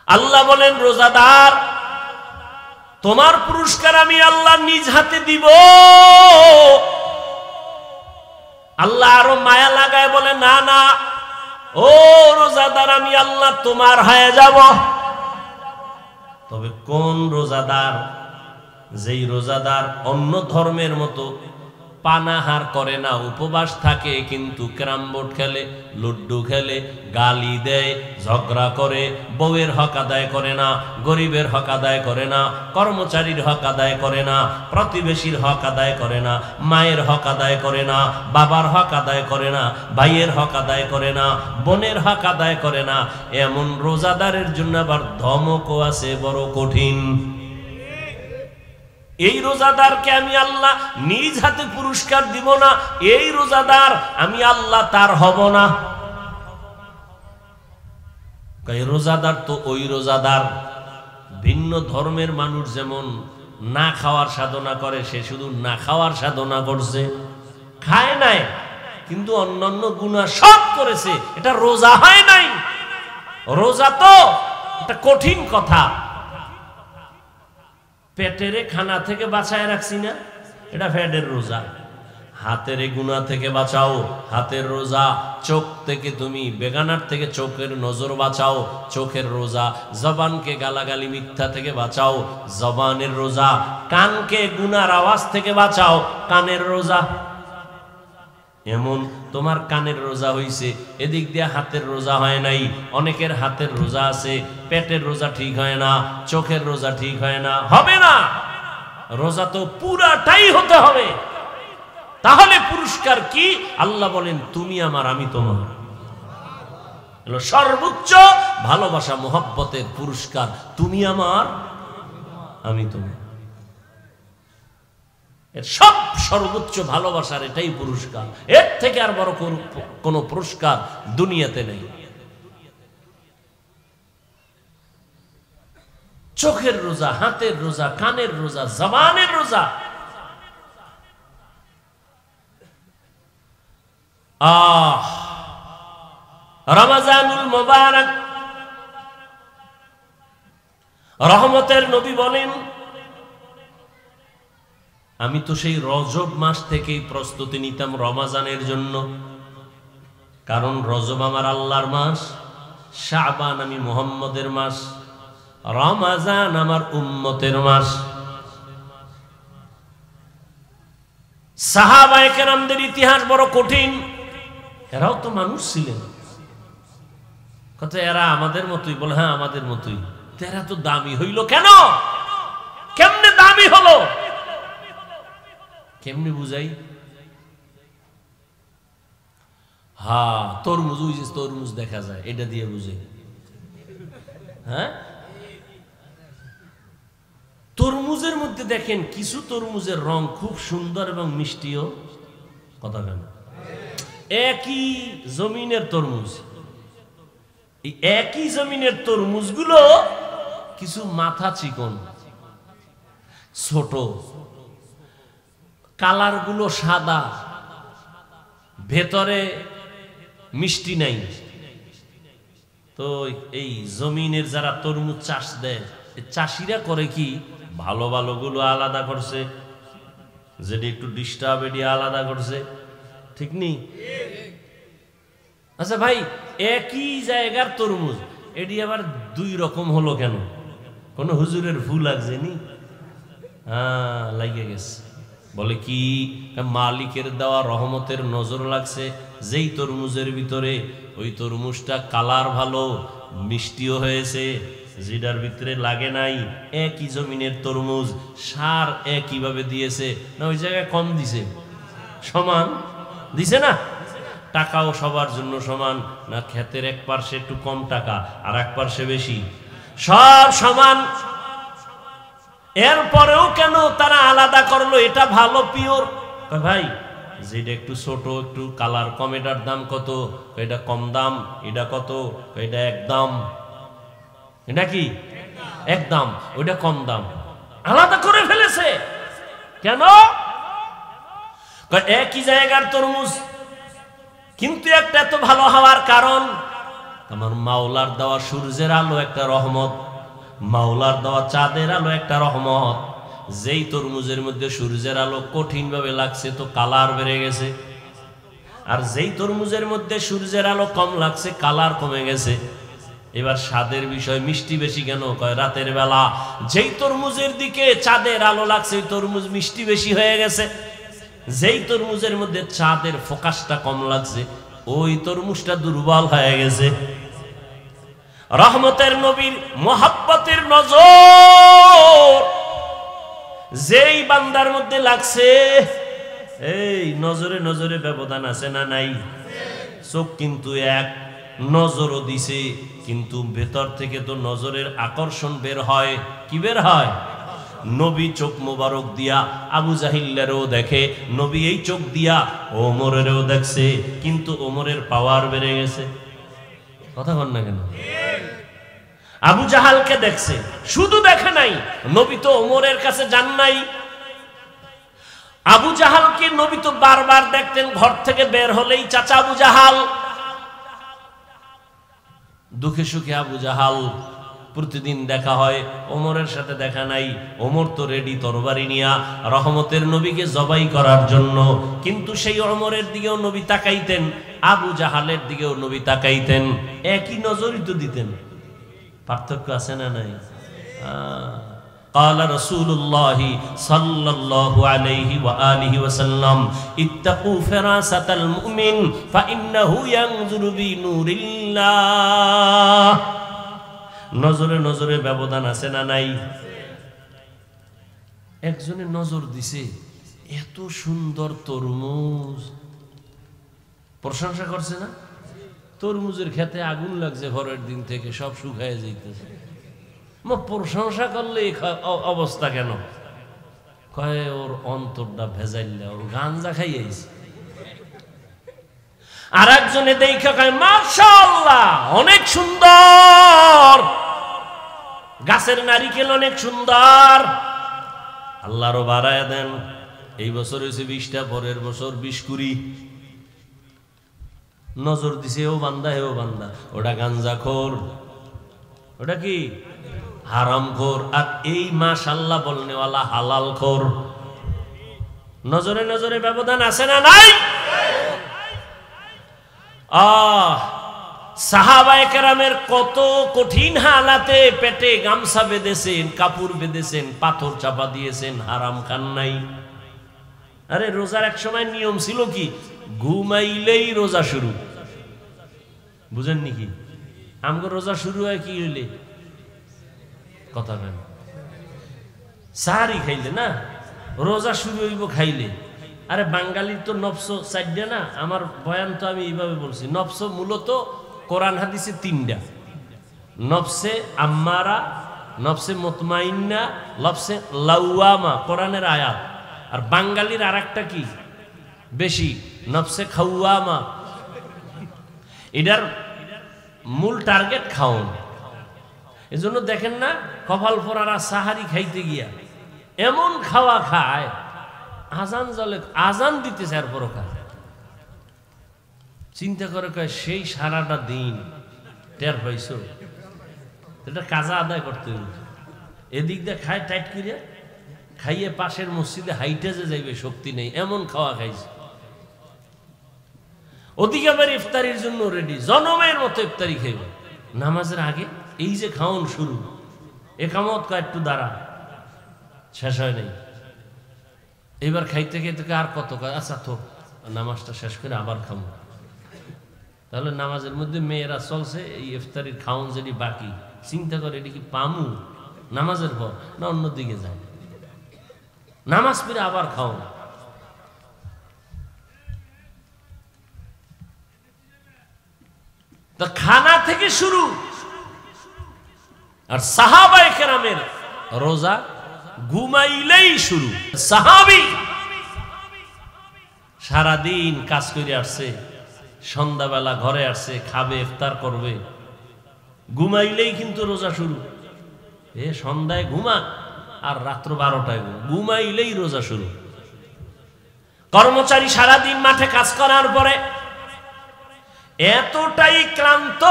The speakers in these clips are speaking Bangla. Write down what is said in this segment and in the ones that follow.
আল্লাহ বলেন রোজাদার তোমার পুরস্কার আমি আল্লাহ নিজ হাতে দিব। আল্লাহ আরো মায়া লাগায় বলে না না ও রোজাদার আমি আল্লাহ তোমার হয়ে যাব। তবে কোন রোজাদার? যেই রোজাদার অন্য ধর্মের মতো পানাহার করে না, উপবাস থাকে, কিন্তু ক্যারাম বোর্ড খেলে, লুড্ডু খেলে, গালি দেয়, ঝগড়া করে, বউয়ের হক আদায় করে না, গরিবের হক আদায় করে না, কর্মচারীর হক আদায় করে না, প্রতিবেশীর হক আদায় করে না, মায়ের হক আদায় করে না, বাবার হক আদায় করে না, ভাইয়ের হক আদায় করে না, বোনের হক আদায় করে না, এমন রোজাদারের জন্য আবার ধমকও আছে বড় কঠিন। এই রোজাদারকে আমি আল্লাহ নিজ হাতে পুরস্কার দিব না, এই রোজাদার আমি আল্লাহ তার হব না। রোজাদার তো ওই রোজাদার, ভিন্ন ধর্মের মানুষ যেমন না খাওয়ার সাধনা করে, সে শুধু না খাওয়ার সাধনা করছে, খায় নাই কিন্তু অন্যান্য গুনাহ সব করেছে, এটা রোজা হয় নাই। রোজা তো এটা কঠিন কথা। পেটের খানা থেকে বাঁচায় রাখছি না, এটা ফ্যাটের রোজা। হাতের গুনাহ থেকে বাঁচাও, হাতের রোজা। চোখ থেকে তুমি বেগানার থেকে চোখের নজর বাঁচাও, চোখের রোজা। জবানকে গালাগালি মিথ্যা থেকে বাঁচাও, জবানের রোজা। কানকে গুনার আওয়াজ থেকে বাঁচাও, কানের রোজা। এমন তোমার কানের রোজা হইছে, এদিক দিয়ে হাতের রোজা হয় নাই। অনেকের হাতের রোজা আছে, পেটের রোজা ঠিক হয় না, চোখের রোজা ঠিক হয় না, হবে না। রোজা তো পুরাটাই হতে হবে। তাহলে পুরস্কার কি? আল্লাহ বলেন তুমি আমার আমি তোমার। সর্বোচ্চ ভালোবাসা মোহব্বতের পুরস্কার, তুমি আমার আমি তোমার। সব সর্বোচ্চ ভালোবাসার এটাই পুরস্কার। এর থেকে আর বড় কোন পুরস্কার দুনিয়াতে নেই। চোখের রোজা, হাতের রোজা, কানের রোজা, জবানের রোজা। রমজানুল মুবারক, রহমতের নবী বলেন আমি তো সেই রজব মাস থেকেই প্রস্তুতি নিতাম রমজানের জন্য, কারণ রজব আমার আল্লাহর মাস, শাবান আমি মুহাম্মদের মাস, রমজান আমার উম্মতের মাস। সাহাবায়ে কেরামদের ইতিহাস বড় কঠিন। এরাও তো মানুষ ছিলেন। কত এরা আমাদের মতোই? বলে হ্যাঁ আমাদের মতোই। এরা তো দামি হইল কেন? কেমনে দামি হলো? কেমনে বুঝাই? হ্যাঁ তরমুজ, ওই যে তরমুজ দেখা যায়, এটা দিয়ে বুঝে। হ্যাঁ তরমুজের মধ্যে দেখেন কিছু তরমুজের রং খুব সুন্দর এবং মিষ্টিও। কথা কেন? একই জমিনের তরমুজ, এই একই জমিনের তরমুজগুলো কিছু মাথা চিকন, ছোট, কালার গুলো সাদা, ভেতরে মিষ্টি নাই। তো এই জমিনের যারা তরমুজ চাষ দেয়, চাষিরা করে কি, ভালো ভালো গুলো আলাদা করছে, যেটা একটু ডিস্টার্ব এটি আলাদা করছে, ঠিক নেই? আচ্ছা ভাই, একই জায়গার তরমুজ, এটি আবার দুই রকম হলো কেন? কোন হুজুরের ভুল লাগছে নি? হ্যাঁ লাগিয়ে গেছে। বলে কি, মালিকের দেওয়া রহমতের নজর লাগছে। যেই তরমুজের ভিতরে ওই তরমুজটা কালার ভালো, মিষ্টিও হয়েছে, যেটার ভিতরে লাগে নাই। একই জমিনের তরমুজ, সার একইভাবে দিয়েছে না, ওই জায়গায় কম দিছে? সমান দিছে না? টাকাও সবার জন্য সমান না? ক্ষেতের এক পার্শ্বে একটু কম টাকা, আর এক পার্শ্বে বেশি, সব সমান। এরপরেও কেন তারা আলাদা করলো? এটা ভালো পিওর। ভাই যেটা একটু ছোট, একটু কালার কম, এটার দাম কত? এটা কম দাম। এটা কত? এটা একদম। এটা কি একদম? ওইটা কম দাম। আলাদা করে ফেলেছে কেন? একই জায়গার তরমুজ, কিন্তু একটা এত ভালো হওয়ার কারণ আমার মাওলার দেওয়া সূর্যের আলো একটা রহমত, মাওলার দেওয়া চাঁদের আলো একটা রহমত। যেই তরমুজের মধ্যে সূর্যের আলো কঠিনভাবে লাগছে তো কালার বেড়ে গেছে, আর যেই তরমুজের মধ্যে সূর্যের আলো কম লাগছে কালার কমে গেছে। এবার স্বাদের বিষয়, মিষ্টি বেশি কেন? কয় রাতের বেলা যেই তরমুজের দিকে চাঁদের আলো লাগছে ওই তরমুজ মিষ্টি বেশি হয়ে গেছে। যেই তরমুজের মধ্যে চাঁদের ফোকাসটা কম লাগছে ওই তরমুজটা দুর্বল হয়ে গেছে। রহমতের নবীর মোহাব্বতের নজর যেই বান্দার মধ্যে লাগছে, এই নজরে নজরে ব্যবধান আছে না নাই? চোখ কিন্তু এক, নজরও দিছে, কিন্তু ভেতর থেকে তো নজরের আকর্ষণ বের হয়। কি বের হয়? নবী চোখ মোবারক দিয়া আবু জাহিল্লারও দেখে, নবী এই চোখ দিয়া ওমরেরও দেখছে, কিন্তু ওমরের পাওয়ার বেড়ে গেছে। কথা বল না কেন? আবু জাহালকে দেখছে, শুধু দেখে নাই, নবী তো ওমরের কাছে যান নাই। আবু জাহালকে নবী তো বারবার দেখতেন, ঘর থেকে বের হলেই চাচা আবু জাহাল। দুঃখে সুখে আবু জাহাল প্রতিদিন দেখা হয়, ওমরের সাথে দেখা নাই। ওমর তো রেডি তরবারি নিয়া রহমতের নবীকে জবাই করার জন্য, কিন্তু সেই ওমরের দিকেও নবী তাকাইতেন, আবু জাহালের দিকেও নবী তাকাইতেন, একই নজরই তো দিতেন। পার্থক্য আছে না নাই? قال رسول الله صلى الله عليه وآله وسلم اتقوا فراسة المؤمن فإنه ينظر بنور الله। নজরে নজরে ব্যবধান আছে না নাই? একজনে নজর দিছে, এত সুন্দর তরমুজ, প্রশংসা করছে না? তরমুজের খেতে আগুন লাগছে, পরের দিন থেকে সব শুকায় যাইতেছে। প্রশংসা করলে অবস্থা কেন? কয় ওর অন্তরটা ভেজাইল, ওর গাঞ্জা খাইয়াছে। আর একজনে দেখা কয় মাশাআল্লাহ অনেক সুন্দর, গাছের নারিকেল অনেক সুন্দর, আল্লাহরও বাড়ায় দেন। এই বছর হয়েছে 20টা, পরের বছর 20-20। নজর দিছে ও বান্দা, হেও বান্দা, ওটা গাঞ্জাখোর, ওটা কি হারামখোর, আর এই মাশাআল্লাহ বলনেওয়ালা হালালখোর। নজরে নজরে ব্যবধান আছে না নাই? সাহাবায়ে কেরামের কত কঠিন হালাতে পেটে গামছা বেঁধেছেন, কাপড় বেঁধেছেন, পাথর চাপা দিয়েছেন, হারাম খান নাই। আরে রোজার এক সময় নিয়ম ছিল কি, ঘুমাইলেই রোজা শুরু। বুঝেন নাকি? আমগো রোজা শুরু হয় কি হইলে? কথা কেন? সাহারি খাইলে না রোজা শুরু হইব খাইলে। আরে বাঙালির তো নফস 4টা না? আমার বয়ান তো আমি এইভাবে বলছি, নফস মূলত কোরআন হাদিসে 3টা, নফসে আম্মারা, নফসে মুতমাইন্না, নফসে লাওয়ামা, কোরআনের আয়াত। আর বাঙালির আর একটা কি বেশি, নফসে খাওয়ামা। এটার মূল টার্গেট খাওন। এজন্য দেখেন না কপাল পরারা সাহারি খাইতে গিয়া এমন খাওয়া খায়, আজান জলে আজান দিতেছে আর পরও খায়। চিন্তা করে কয় সেই সারাটা দিন টের পাইছো, এটা কাজা আদায় করতে হবে। এদিক দিয়ে খায় টাইট করিয়া, খাইয়ে পাশের মসজিদে হাইটে যে যাইবে শক্তি নেই, এমন খাওয়া খাইছে। ওদিকে আবার ইফতারির জন্য রেডি, জনমের মতো ইফতারি খাইবে নামাজের আগে। এই যে খাওন শুরু, একামত কয় একটু দাঁড়া, শেষ হয় নাই। এবার খাইতে খাইতে আর কত, আচ্ছা তো নামাজটা শেষ করে আবার খাবো। তাহলে নামাজের মধ্যে মেয়েরা চলছে, এই ইফতারির খাওন যদি বাকি, চিন্তা করে এটা কি পামু নামাজের পর না অন্যদিকে যায়? নামাজ পড়ে আবার খাওন। তো খানা থেকে শুরু। আর সাহাবায়ে কেরামের রোজা ঘুমাইলেই শুরু। সাহাবী সারাদিন কাজ করে আসছে, সন্ধ্যাবেলা ঘরে আসছে, খাবে, ইফতার করবে, ঘুমাইলেই কিন্তু রোজা শুরু। এ সন্ধ্যায় ঘুমা আর রাত্র 12টায় ঘুমাইলেই রোজা শুরু। কর্মচারী সারাদিন মাঠে কাজ করার পরে এতটাই ক্লান্ত,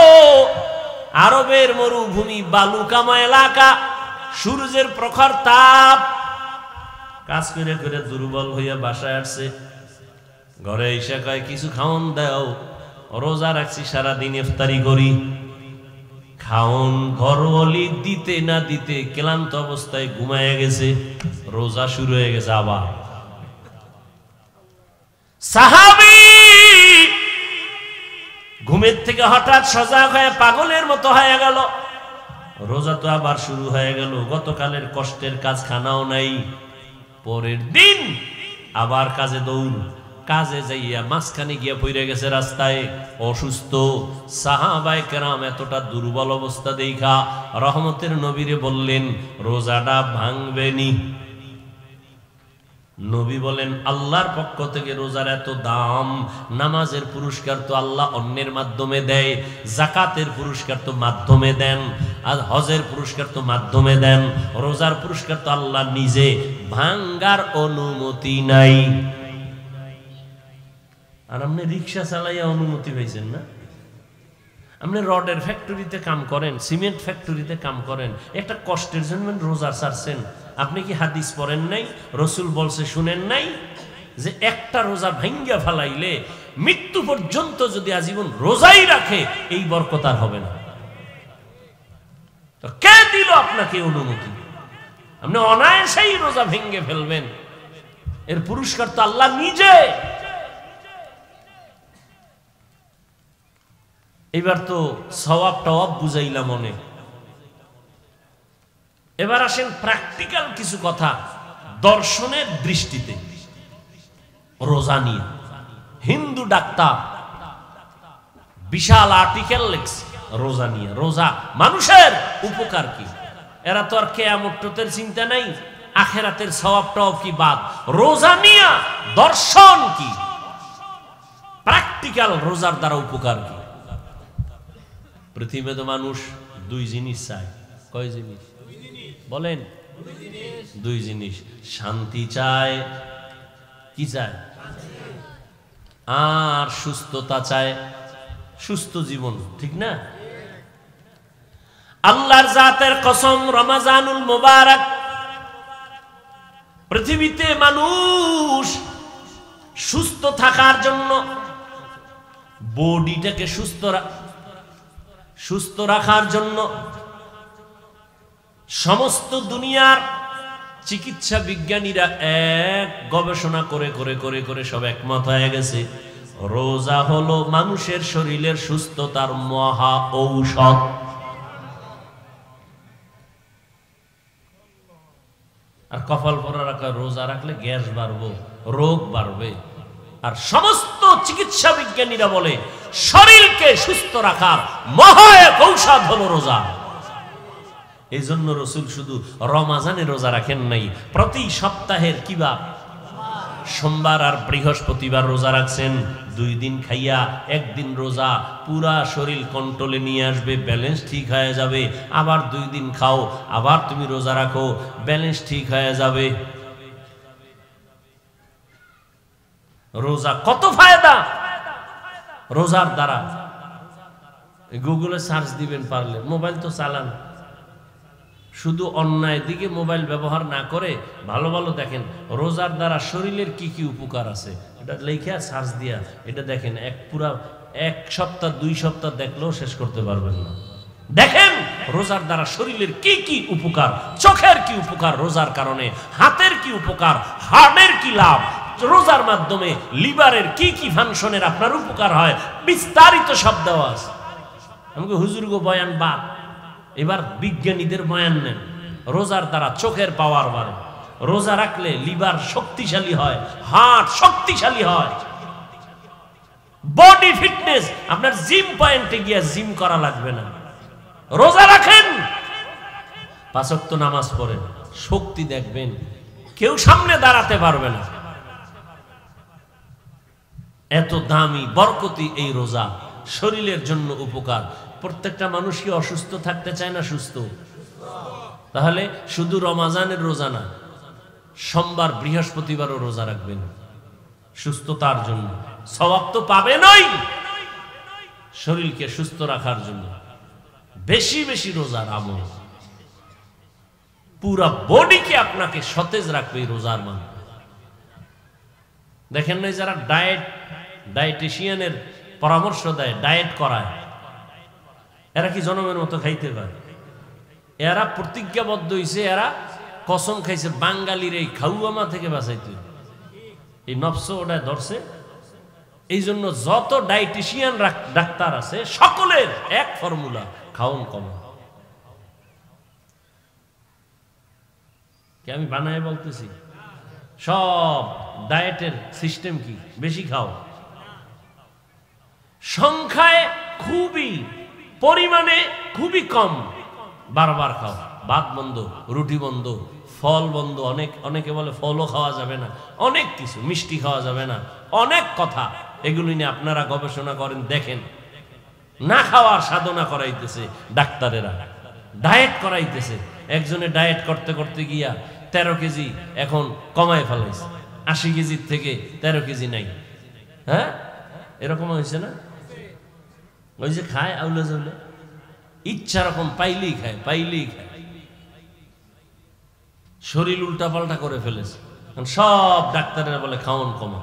আরবের মরুভূমি, বালুকামা এলাকা, সূর্যের প্রখর তাপ, কাজ করে করে দুর্বল হইয়া বাসায় আসছে। ঘরে এসে কয় কিছু খাওন দাও, রোজা রাখছি সারাদিন ইফতারি করি। খাওন ঘরওয়ালি দিতে না দিতে ক্লান্ত অবস্থায় ঘুমায় গেছে, রোজা শুরু হয়ে গেছে আবার। সাহাবী ঘুমের থেকে হঠাৎ সজাগ হয়ে পাগলের মতো হয়ে গেল, রোজা তো আবার শুরু হয়ে গেল, গতকালের কষ্টের কাজ খানাও নাই। পরের দিন আবার কাজে দৌড়, কাজে যাইয়া মাঝখানে গিয়া পড়ে গেছে রাস্তায়, অসুস্থ। সাহাবায়ে কেরাম এতটা দুর্বল অবস্থা দেখা রহমতের নবীরে বললেন রোজাটা ভাঙবেনি। নবী বলেন আল্লাহর পক্ষ থেকে রোজার এত দাম, নামাজের পুরস্কার তো আল্লাহ অন্যের মাধ্যমে দেয়, যাকাতের পুরস্কার তো মাধ্যমে দেন, আর হজের পুরস্কার তো মাধ্যমে দেন, রোজার পুরস্কার তো আল্লাহ নিজে, ভাঙ্গার অনুমতি নাই। আর আপনি রিক্সা চালাইয়া অনুমতি পাইছেন না? আপনি রডের ফ্যাক্টরিতে কাম করেন, সিমেন্ট ফ্যাক্টরিতে কাম করেন, একটা কষ্টের জন্য রোজা ছাড়ছেন। আপনি কি হাদিস পড়েন নাই? রসুল বলছে শুনেন নাই যে একটা রোজা ভাঙ্গা ফেলাইলে মৃত্যু পর্যন্ত যদি আজীবন রোজাই রাখে এই বরকত আর হবে না। তো কে দিল আপনাকে অনুমতি? আপনি অনায়াসেই রোজা ভেঙ্গে ফেলবেন, এর পুরস্কার তো আল্লাহ নিজে। এবার তো সওয়াব টওয়াব বুঝাইলাম অনেক, এবার আসেন প্র্যাকটিক্যাল কিছু কথা দর্শনের দৃষ্টিতে রোজা নিয়ে। হিন্দু ডাক্তার বিশাল আর্টিকেল লিখছে রোজা নিয়ে, রোজা মানুষের উপকার কি। এরা তো আর কিয়ামতের চিন্তা নাই, আখিরাতের সওয়াব টওয়াব কি বাদ, রোজা নিয়ে দর্শন কি, প্র্যাকটিক্যাল রোজার দ্বারা উপকার কি। পৃথিবীতে মানুষ দুই জিনিস চায়। কয় জিনিস বলেন? দুই জিনিস। শান্তি চায়, কি চায়? আর সুস্থতা চায়, সুস্থ জীবন, ঠিক না? আল্লাহর জাতের কসম, রমজানুল মুবারক, পৃথিবীতে মানুষ সুস্থ থাকার জন্য, বডিটাকে সুস্থ রাখার জন্য সমস্ত দুনিয়ার চিকিৎসা বিজ্ঞানীরা এক গবেষণা করে করে করে করে সব একমত হয়ে গেছে রোজা হলো মানুষের শরীরের সুস্থতার মহা ঔষধ। আর কপাল পরা রাখা রোজা রাখলে গ্যাস বাড়বে, রোগ বাড়বে। আর সমস্ত চিকিৎসা বিজ্ঞানীরা বলে শরীরকে সুস্থ রাখার মহা এক ঔষধ হলো রোজা। এই জন্য রসুল শুধু রমাজানে রোজা রাখেন নাই, প্রতি সপ্তাহের কিবা সোমবার আর বৃহস্পতিবার রোজা রাখছেন। 2 দিন খাইয়া 1 দিন রোজা, পুরা শরীর কন্ট্রোলে নিয়ে আসবে, ব্যালেন্স ঠিক হয়ে যাবে। আবার 2 দিন খাও, আবার তুমি রোজা রাখো, ব্যালেন্স ঠিক হয়ে যাবে। রোজা কত ফায়দা রোজার দ্বারা, গুগলে সার্চ দিবেন পারলে, মোবাইল তো চালান, শুধু অন্যায় দিকে মোবাইল ব্যবহার না করে ভালো ভালো দেখেন রোজার দ্বারা শরীরের কি কি উপকার আছে, এটা লেখা সার্চ দিয়া এটা দেখেন। পুরা 1 সপ্তাহ 2 সপ্তাহ দেখলেও শেষ করতে পারবেন না। দেখেন রোজার দ্বারা শরীরের কি কি উপকার, চোখের কি উপকার রোজার কারণে, হাতের কি উপকার, হার্টের কি লাভ, রোজার মাধ্যমে লিভারের কি কি ফাংশনের আপনার উপকার হয়, বিস্তারিত সব দেওয়া আছে। আমাকে হুজুরগো বয়ান বাদ, এবার বিজ্ঞানীদের বয়ান নেন। রোজার দ্বারা চোখের পাওয়ার বাড়ে, রোজা রাখলে লিভার শক্তিশালী হয়, হার্ট শক্তিশালী হয়, বডি ফিটনেস, আপনার জিম পয়েন্টে গিয়ে জিম করা লাগবে না। রোজা রাখেন, 5 ওয়াক্ত নামাজ পড়েন, শক্তি দেখবেন, কেউ সামনে দাঁড়াতে পারবে না। এত দামি বরকতি এই রোজা, শরীরের জন্য উপকার। প্রত্যেকটা মানুষ কি অসুস্থ থাকতে চায় না সুস্থ? তাহলে শুধু রমজানের রোজা না, সোমবার বৃহস্পতিবারও রোজা রাখবেন সুস্থতার জন্য, সওয়াব তো পাবেনই। শরীরকে সুস্থ রাখার জন্য বেশি বেশি রোজার আমল, পুরা বডিকে আপনাকে সতেজ রাখবে এই রোজার মাধ্যমে। দেখেন না যারা ডায়েটিশিয়ানের পরামর্শ দেয়, ডায়েট করায়, এরা কি জনমের মতো খাইতে পারে? এরা প্রতিজ্ঞাবদ্ধ হইছে, এরা কসম খাইছে বাঙালির এই খাউয়ামা থেকে বাঁচাইতে। এই নফস ওটা ধরছে। এই জন্য যত ডায়েটিশিয়ান ডাক্তার আছে সকলের এক ফর্মুলা, খাওন কমা। কি আমি বানায় বলতেছি? সব ডায়েটের সিস্টেম কি? বেশি খাও, সংখ্যায় খুবই, পরিমাণে খুবই কম, বারবার খাও। ভাত বন্ধ, রুটি বন্ধ, ফল বন্ধ। অনেকে বলে ফলও খাওয়া যাবে না, অনেক কিছু, মিষ্টি খাওয়া যাবে না, অনেক কথা। এগুলি নিয়ে আপনারা গবেষণা করেন, দেখেন। না খাওয়ার সাধনা করাইতেছে ডাক্তারেরা, ডায়েট করাইতেছে। একজনে ডায়েট করতে করতে গিয়া 13 কেজি এখন কমায় ফেলাইছে, 80 কেজির থেকে 13 কেজি নাই। হ্যাঁ, এরকম হয়েছে না? ওই যে খায় আউলে জাউলে, ইচ্ছা রকম পাইলেই খায়, পাইলেই খায়, শরীর উল্টা পাল্টা করে ফেলেছে। সব ডাক্তারেরা বলে খাওন কমা,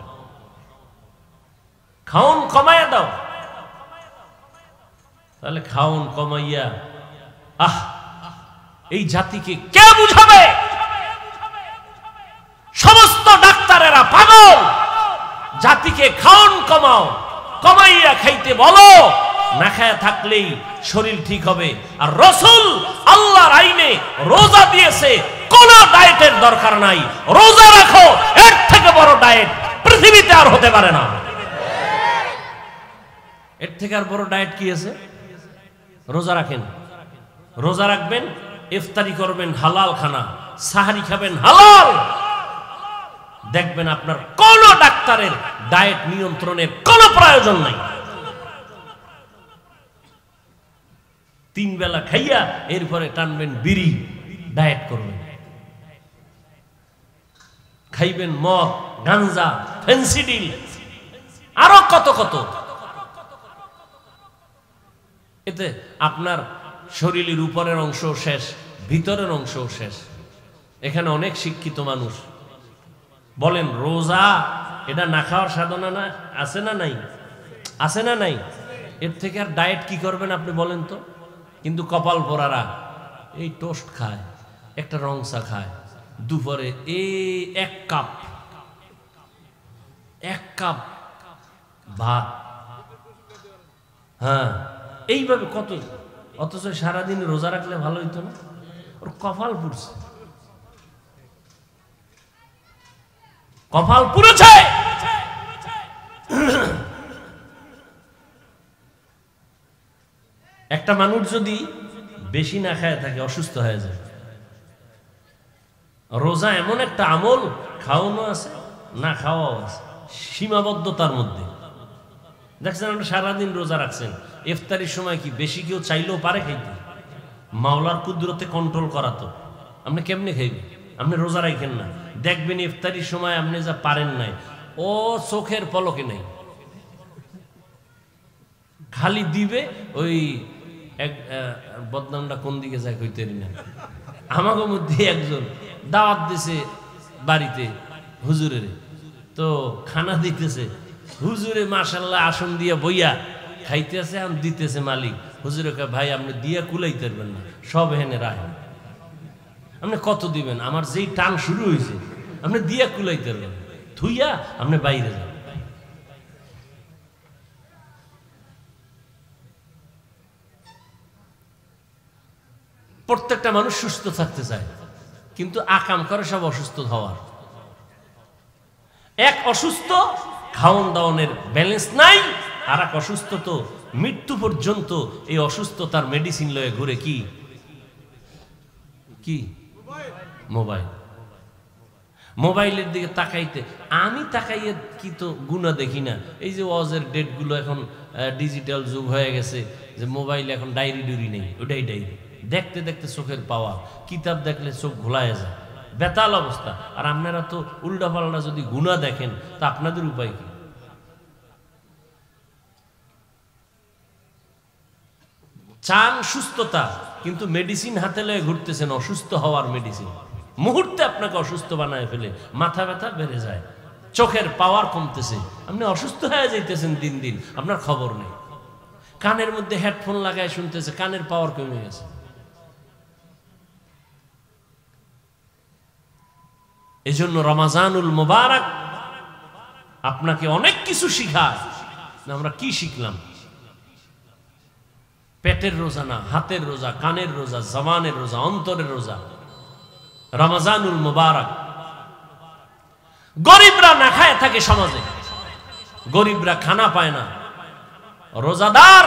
খাওন কমাইয়া দাও। তাহলে খাওন কমাইয়া এই জাতিকে কে বুঝাবে? সমস্ত ডাক্তারেরা পাগল। জাতিকে খাওন কমাও, কমাইয়া খাইতে বলো। না খায়া থাকলেই শরীর ঠিক হবে। আর রাসূল আল্লাহর আইনে রোজা দিয়েছে, কোন ডায়েটের দরকার নাই। রোজা রাখো, এর থেকে বড় ডায়েট পৃথিবীতে আর হতে পারে না। এর থেকে আর বড় ডায়েট কি আছে? রোজা রাখেন, রোজা রাখবেন, ইফতারি করবেন হালাল খানা, সাহারি খাবেন হালাল। দেখবেন আপনার কোন ডাক্তারের ডায়েট নিয়ন্ত্রণের কোনো প্রয়োজন নাই। 3 বেলা খাইয়া এরপরে টানবেন বিড়ি, ডায়েট করবেন। খাইবেন মদ, গাঞ্জা, ফেন্সিডিল, আরো কত কত। এতে আপনার শরীরের উপরের অংশ শেষ, ভিতরের অংশ শেষ। এখানে অনেক শিক্ষিত মানুষ বলেন রোজা এটা না খাওয়ার সাধনা না, আছে না নাই? আছে না নাই? এর থেকে আর ডায়েট কি করবেন আপনি বলেন তো? কিন্তু কপাল পোড়ারা এই টোস্ট খায়, একটা রং চা খায়, দুপুরে এই 1 কাপ ভাত। হ্যাঁ, এইভাবে কত। অথচ সারাদিন রোজা রাখলে ভালো হইতো না? ওর কপাল পুড়ছে, কপাল পুড়েছে। একটা মানুষ যদি বেশি না খায় থাকে, অসুস্থ হয়ে যায়। রোজা এমন একটা আমল, খাওয়ানো আছে, না খাওয়াও আছে, সীমাবদ্ধতার মধ্যে। দেখছেন আপনি সারাদিন রোজা রাখছেন, ইফতারির সময় কি বেশি কেউ চাইলেও পারে খাইতে? মাওলার কুদরতে কন্ট্রোল করা তো। আপনি কেমনে খাইবেন? আপনি রোজা রাখেন না, দেখবেন ইফতারির সময় আপনি যা পারেন নাই, ও চোখের পলকে নেই, খালি দিবে। ওই এক বদনামটা কোন দিকে যায় কইতে না। আমাদের মধ্যে একজন দাওয়াত দিছে বাড়িতে হুজুরের, তো খানা দিতেছে। হুজুরে মাশাআল্লাহ আসন দিয়ে বইয়া খাইতেছে, আম দিতেছে মালিক। হুজুরে কয় ভাই আপনি দিয়া কুলাইতে পারবেন না, সব হেনে রাখেন। আপনি কত দিবেন? আমার যেই টান শুরু হয়েছে, আপনি দিয়া কুলাইতে পারবেন, থুইয়া আপনি বাইরে যান। প্রত্যেকটা মানুষ সুস্থ থাকতে চায়, কিন্তু আকাম করে সব অসুস্থ হওয়ার। এক অসুস্থ খাওন দাওনের ব্যালেন্স নাই, আর এক অসুস্থ তো মৃত্যু পর্যন্ত এই অসুস্থতার মেডিসিন লয়ে ঘুরে। কি কি? মোবাইল। মোবাইলের দিকে তাকাইতে আমি তাকাইয়ে কি তো গুণা দেখি না। এই যে ওয়াজের ডেটগুলো এখন ডিজিটাল যুগ হয়ে গেছে, যে মোবাইল এখন ডায়েরি ডুরি নেই, ওটাই ডায়েরি। দেখতে দেখতে চোখের পাওয়া, কিতাব দেখলে চোখ ঘোলায় যায়, বেতাল অবস্থা। আর আপনারা তো উল্টা পাল্টা যদি গুণা দেখেন, তা আপনাদের উপায় কি? চান সুস্থতা, কিন্তু মেডিসিন হাতে লয়ে ঘুরতেছেন অসুস্থ হওয়ার মেডিসিন। মুহূর্তে আপনাকে অসুস্থ বানায় ফেলে, মাথা ব্যথা বেড়ে যায়, চোখের পাওয়ার কমতেছে, আপনি অসুস্থ হয়ে যাইতেছেন দিন দিন, আপনার খবর নেই। কানের মধ্যে হেডফোন লাগায় শুনতেছে, কানের পাওয়ার কমে গেছে। এজন্য রমাজানুল মুবারক আপনাকে অনেক কিছু শিখায়। আমরা কি শিখলাম? পেটের রোজা না, হাতের রোজা, কানের রোজা, জবানের রোজা, অন্তরের রোজা। রমাজানুল মুবারক। গরিবরা না খায় থাকে সমাজে, গরিবরা খানা পায় না। রোজাদার,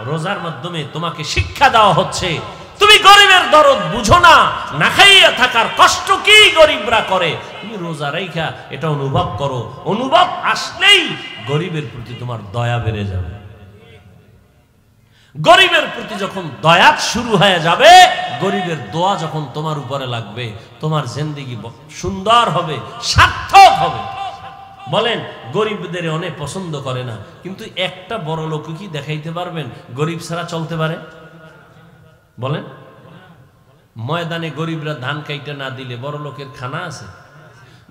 রোজার মাধ্যমে তোমাকে শিক্ষা দেওয়া হচ্ছে, তুমি গরিবের দরদ বুঝো না, না খাইয়া থাকার কষ্ট কি গরিবরা করে, তুমি রোজা রাইখা এটা অনুভব করো। অনুভব আসলেই গরিবের প্রতি তোমার দয়া বেড়ে যাবে। গরিবের প্রতি যখন দয়া শুরু হয়ে যাবে, গরিবের দোয়া যখন তোমার উপরে লাগবে, তোমার জিন্দেগি সুন্দর হবে, সার্থক হবে। বলেন, গরিবদের অনেক পছন্দ করে না, কিন্তু একটা বড় লোক কি দেখাইতে পারবেন গরিব ছাড়া চলতে পারে? বলেন, ময়দানে গরিবরা ধান কাইটা না দিলে বড় লোকের খানা আছে?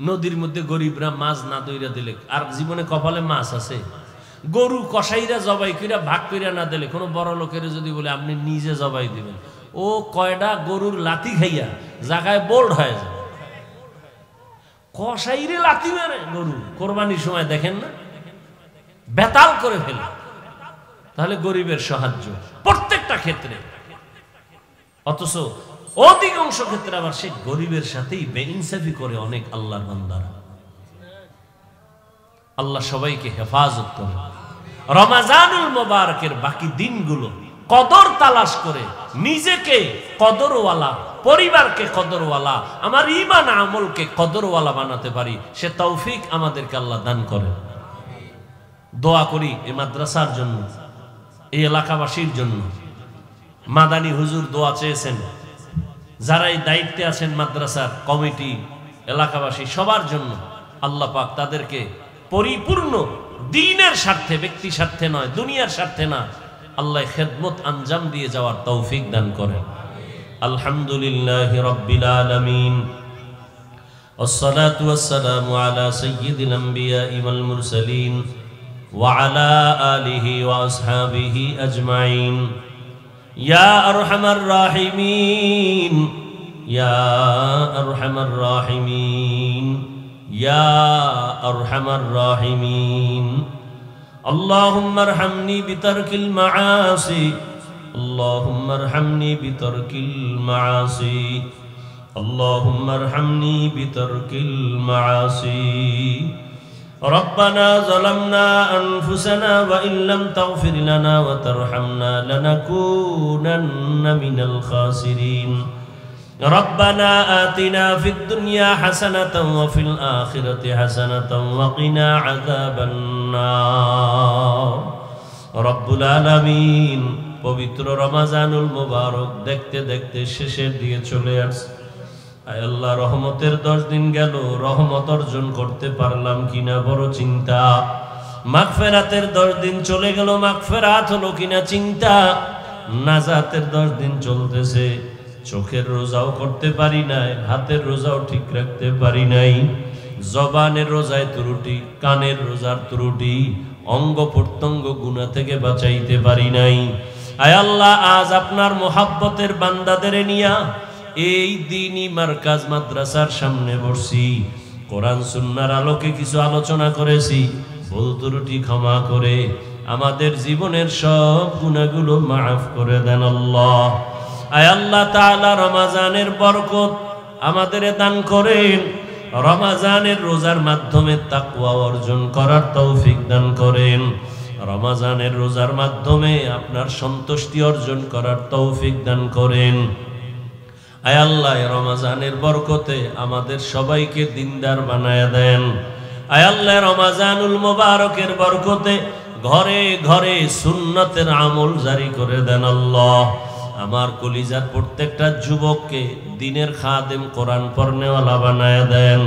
নদীর মধ্যে গরিবরা মাছ না দইরা দিলে আর জীবনে কপালে মাছ আছে? গরু কসাইরা জবাই কইরা ভাগ কইরা না দিলে কোনো বড় লোকের যদি বলে আপনি নিজে জবাই দিবেন, ও কয়টা গরুর লাথি খাইয়া জায়গায় বোল্ড হয়ে যায়। কসাইরে লাথি মারে গরু কোরবানির সময়, দেখেন না, বেতাল করে ফেলে। তাহলে গরিবের সাহায্য প্রত্যেকটা ক্ষেত্রে, অথচ অধিকাংশ ক্ষেত্রে আবার সে গরিবের সাথেই বেইনসাফি করে অনেক আল্লাহর বান্দারা। আল্লাহ সবাইকে হেফাজত করে। রমাজানুল মুবারকের বাকি দিনগুলো কদর তালাশ করে নিজেকে কদরওয়ালা, পরিবারকে কদরওয়ালা, আমার ঈমান আমলকে কদরওয়ালা বানাতে পারি, সে তৌফিক আমাদেরকে আল্লাহ দান করে। দোয়া করি এই মাদ্রাসার জন্য, এই এলাকাবাসীর জন্য। মাদানী হুজুর দোয়া চেয়েছেন, যারা এই দায়িত্বে আছেন মাদ্রাসার কমিটি, এলাকাবাসী সবার জন্য আল্লাহ পাক তাদেরকে পরিপূর্ণ দ্বীনের স্বার্থে, ব্যক্তি স্বার্থে নয়, দুনিয়ার স্বার্থে না, আল্লাহ খেদমত আঞ্জাম দিয়ে যাওয়ার তৌফিক দান করেন। আলহামদুলিল্লাহি রাব্বিল আলামিন, والصلاة والسلام على سيد الأنبياء والمرسلين وعلى آله وأصحابه أجمعين يا أرحم الراحمين يا أرحم الراحمين يا أرحم الراحمين اللهم ارحمني بترك المعاصي اللهم ارحمني بترك المعاصي اللهم ارحمني بترك المعاصي ربنا ظلمنا أنفسنا وإن لم تغفر لنا وترحمنا لنكونن من الخاسرين ربنا آتنا في الدنيا حسنة وفي الآخرة حسنة وقنا عذاب النار رب العالمين পবিত্র রমাজানুল মুবারক দেখতে দেখতে শেষের দিকে চলে আসছে। আয় আল্লাহ, রহমতের 10 দিন গেল, রহমত অর্জন করতে পারলাম কিনা বড় চিন্তা। মাগফিরাতের 10 দিন চলে গেল, মাগফিরাত হলো কিনা চিন্তা। নাজাতের 10 দিন চলতেছে, চোখের রোজাও করতে পারি নাই, হাতের রোজাও ঠিক রাখতে পারি নাই, জবানের রোজায় ত্রুটি, কানের রোজার ত্রুটি, অঙ্গ প্রত্যঙ্গ গুনাহ থেকে বাঁচাইতে পারি নাই। আয় আল্লাহ, আজ আপনার মোহাব্বতের বান্দাদের নিয়া এই দ্বীনি মার্কাজ মাদ্রাসার সামনে বসছি, কোরআন সুন্নাহর আলোকে কিছু আলোচনা করেছি। ভুল ত্রুটি ক্ষমা করে আমাদের জীবনের সব গুনাহগুলো মাফ করে দেন আল্লাহ। আয় আল্লাহ তাআলা, রমাজানের বরকত আমাদের দান করেন, রমাজানের রোজার মাধ্যমে তাকওয়া অর্জন করার তৌফিক দান করেন, রমাজানের রোজার মাধ্যমে আপনার সন্তুষ্টি অর্জন করার তৌফিক দান করেন। আয় আল্লাহ, রমাজানের বরকতে আমাদের সবাইকে দিনদার বানায়া দেন। আয় আল্লাহ, রমাজানুল মুবারকের বরকতে ঘরে ঘরে সুন্নতের আমল জারি করে দেন আল্লাহ। আমার কলিজার প্রত্যেকটা যুবককে দ্বীনের খাদেম, কোরআন পড়নেওয়ালা বানায়া দেন।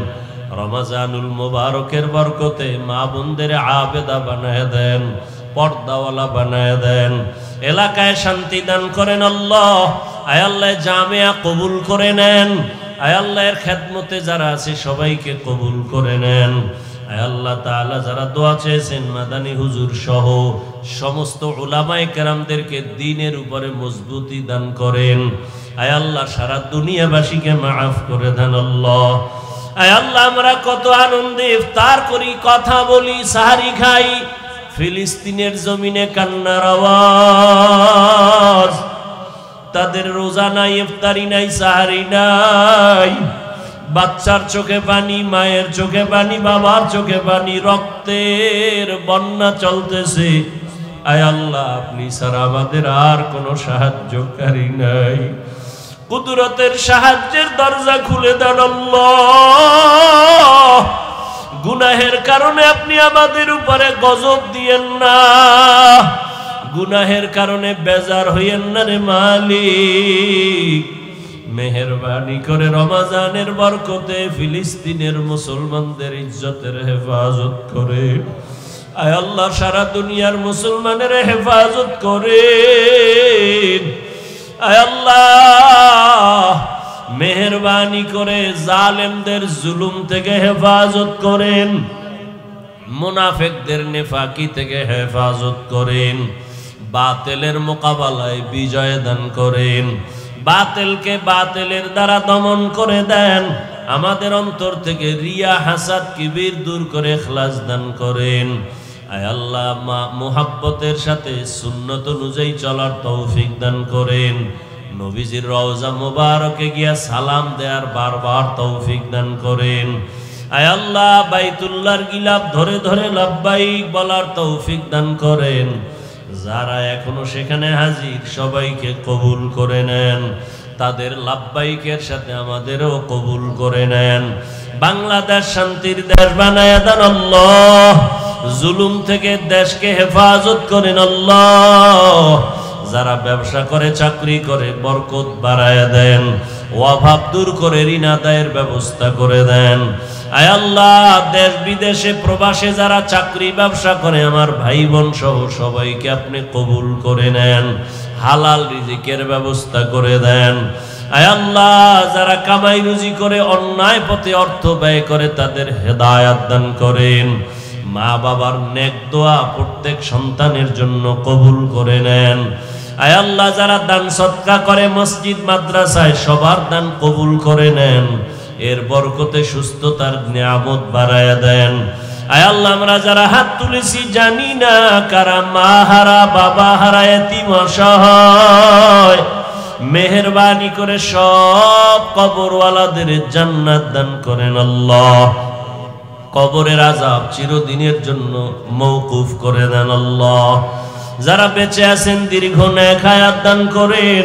রমাজানুল মুবারকের বরকতে মা বোনদের আবেদা বানায়া দেন, পর্দাওয়ালা বানায়া দেন। এলাকায় শান্তি দান করেন আল্লাহ। আয় আল্লাহ জামিয়া কবুল করে নেন। আয় আল্লাহর খেদমতে যারা আছে সবাইকে কবুল করে নেন। আয় আল্লাহ তাআলা যারা দোয়া চেয়েছেন মাদানী হুজুর সহ সমস্ত উলামায়ে কেরামদেরকে দ্বীনের উপরে মজবুতি দান করেন। আয় আল্লাহ সারা দুনিয়াবাসীকে মাফ করে দেন আল্লাহ। আয় আল্লাহ আমরা কত আনন্দে ইফতার করি, কথা বলি, সাহারি খাই, ফিলিস্তিনের জমিনে কান্নার আওয়াজ, তাদের রোজা নাই, ইফতারি নাই, সাহারি নাই, বাচ্চার চোখে পানি, মায়ের চোখে পানি, বাবার চোখে পানি, রক্তের বন্যা চলতেছে। আয় আল্লাহ আপনি ছাড়া আমাদের আর কোনো সাহায্যকারী নাই। কুদরতের সাহায্যের দরজা খুলে দেন আল্লাহ। গুনাহের কারণে আপনি আমাদের উপরে গজব দিয়েন না, গুনাহের কারণে বেজার হইয়েন না রে মালিক। মেহেরবানি করে রমজানের বরকতে ফিলিস্তিনের মুসলমানদের ইজ্জতের হেফাজত করে। আয় আল্লাহ সারা দুনিয়ার মুসলমানের হেফাজত করেন। আয় আল্লাহ মেহেরবানি করে জালেমদের জুলুম থেকে হেফাজত করেন, মুনাফিকদের নেফাকি থেকে হেফাজত করেন, বাতিলের মোকাবেলায় বিজয় দান করেন, বাতিলকে বাতিলের দ্বারা দমন করে দেন। আমাদের অন্তর থেকে রিয়া হাসাদ কিবির দূর করে ইখলাস দান করেন। আয় আল্লাহ মুহাব্বতের সাথে সুন্নত অনুযায়ী চলার তৌফিক দান করেন। নবীজির রওজা মুবারকে গিয়া সালাম দেওয়ার বারবার তৌফিক দান করেন। আয় আল্লাহ বাইতুল্লাহর গিলাফ ধরে ধরে লাব্বাইক বলার তৌফিক দান করেন। যারা এখনো সেখানে হাজির সবাইকে কবুল করে নেন, তাদের লাব্বাইকের সাথে আমাদেরও কবুল করে নেন। বাংলাদেশ শান্তির দেশ বানায়া দেন আল্লাহ। জুলুম থেকে দেশকে হেফাজত করেন আল্লাহ। যারা ব্যবসা করে, চাকরি করে, বরকত বাড়ায়া দেন, অভাব দূর করে ঋণ আদায়ের ব্যবস্থা করে দেন। আয় আল্লাহ দেশ বিদেশে প্রবাসে যারা চাকরি ব্যবসা করে আমার ভাই বোন সহ সবাইকে আপনি কবুল করে নেন, হালাল রিজিকের ব্যবস্থা করে দেন। আয় আল্লাহ যারা কামাই রুজি করে অন্যায় পথে অর্থ ব্যয় করে তাদের হেদায়াত দান করেন। মা বাবার নেক দোয়া প্রত্যেক সন্তানের জন্য কবুল করে নেন। আয় আল্লাহ যারা দান সদকা করে মসজিদ মাদ্রাসায় সবার দান কবুল করে নেন। এর বরকতে সুস্থতার নিয়ামত বাড়ায়া দেন। আয় আল্লাহ আমরা যারা হাত তুলেছি জানি না কারা মা হারা, বাবা হারা, এতিম অসহায়, মেহেরবানি করে সব কবরওয়ালাদের জান্নাত দান করেন আল্লাহ। কবরের আযাব চিরদিনের জন্য মওকুফ করে দেন আল্লাহ। যারা বেঁচে আছেন দীর্ঘ নেক হায়াত দান করেন,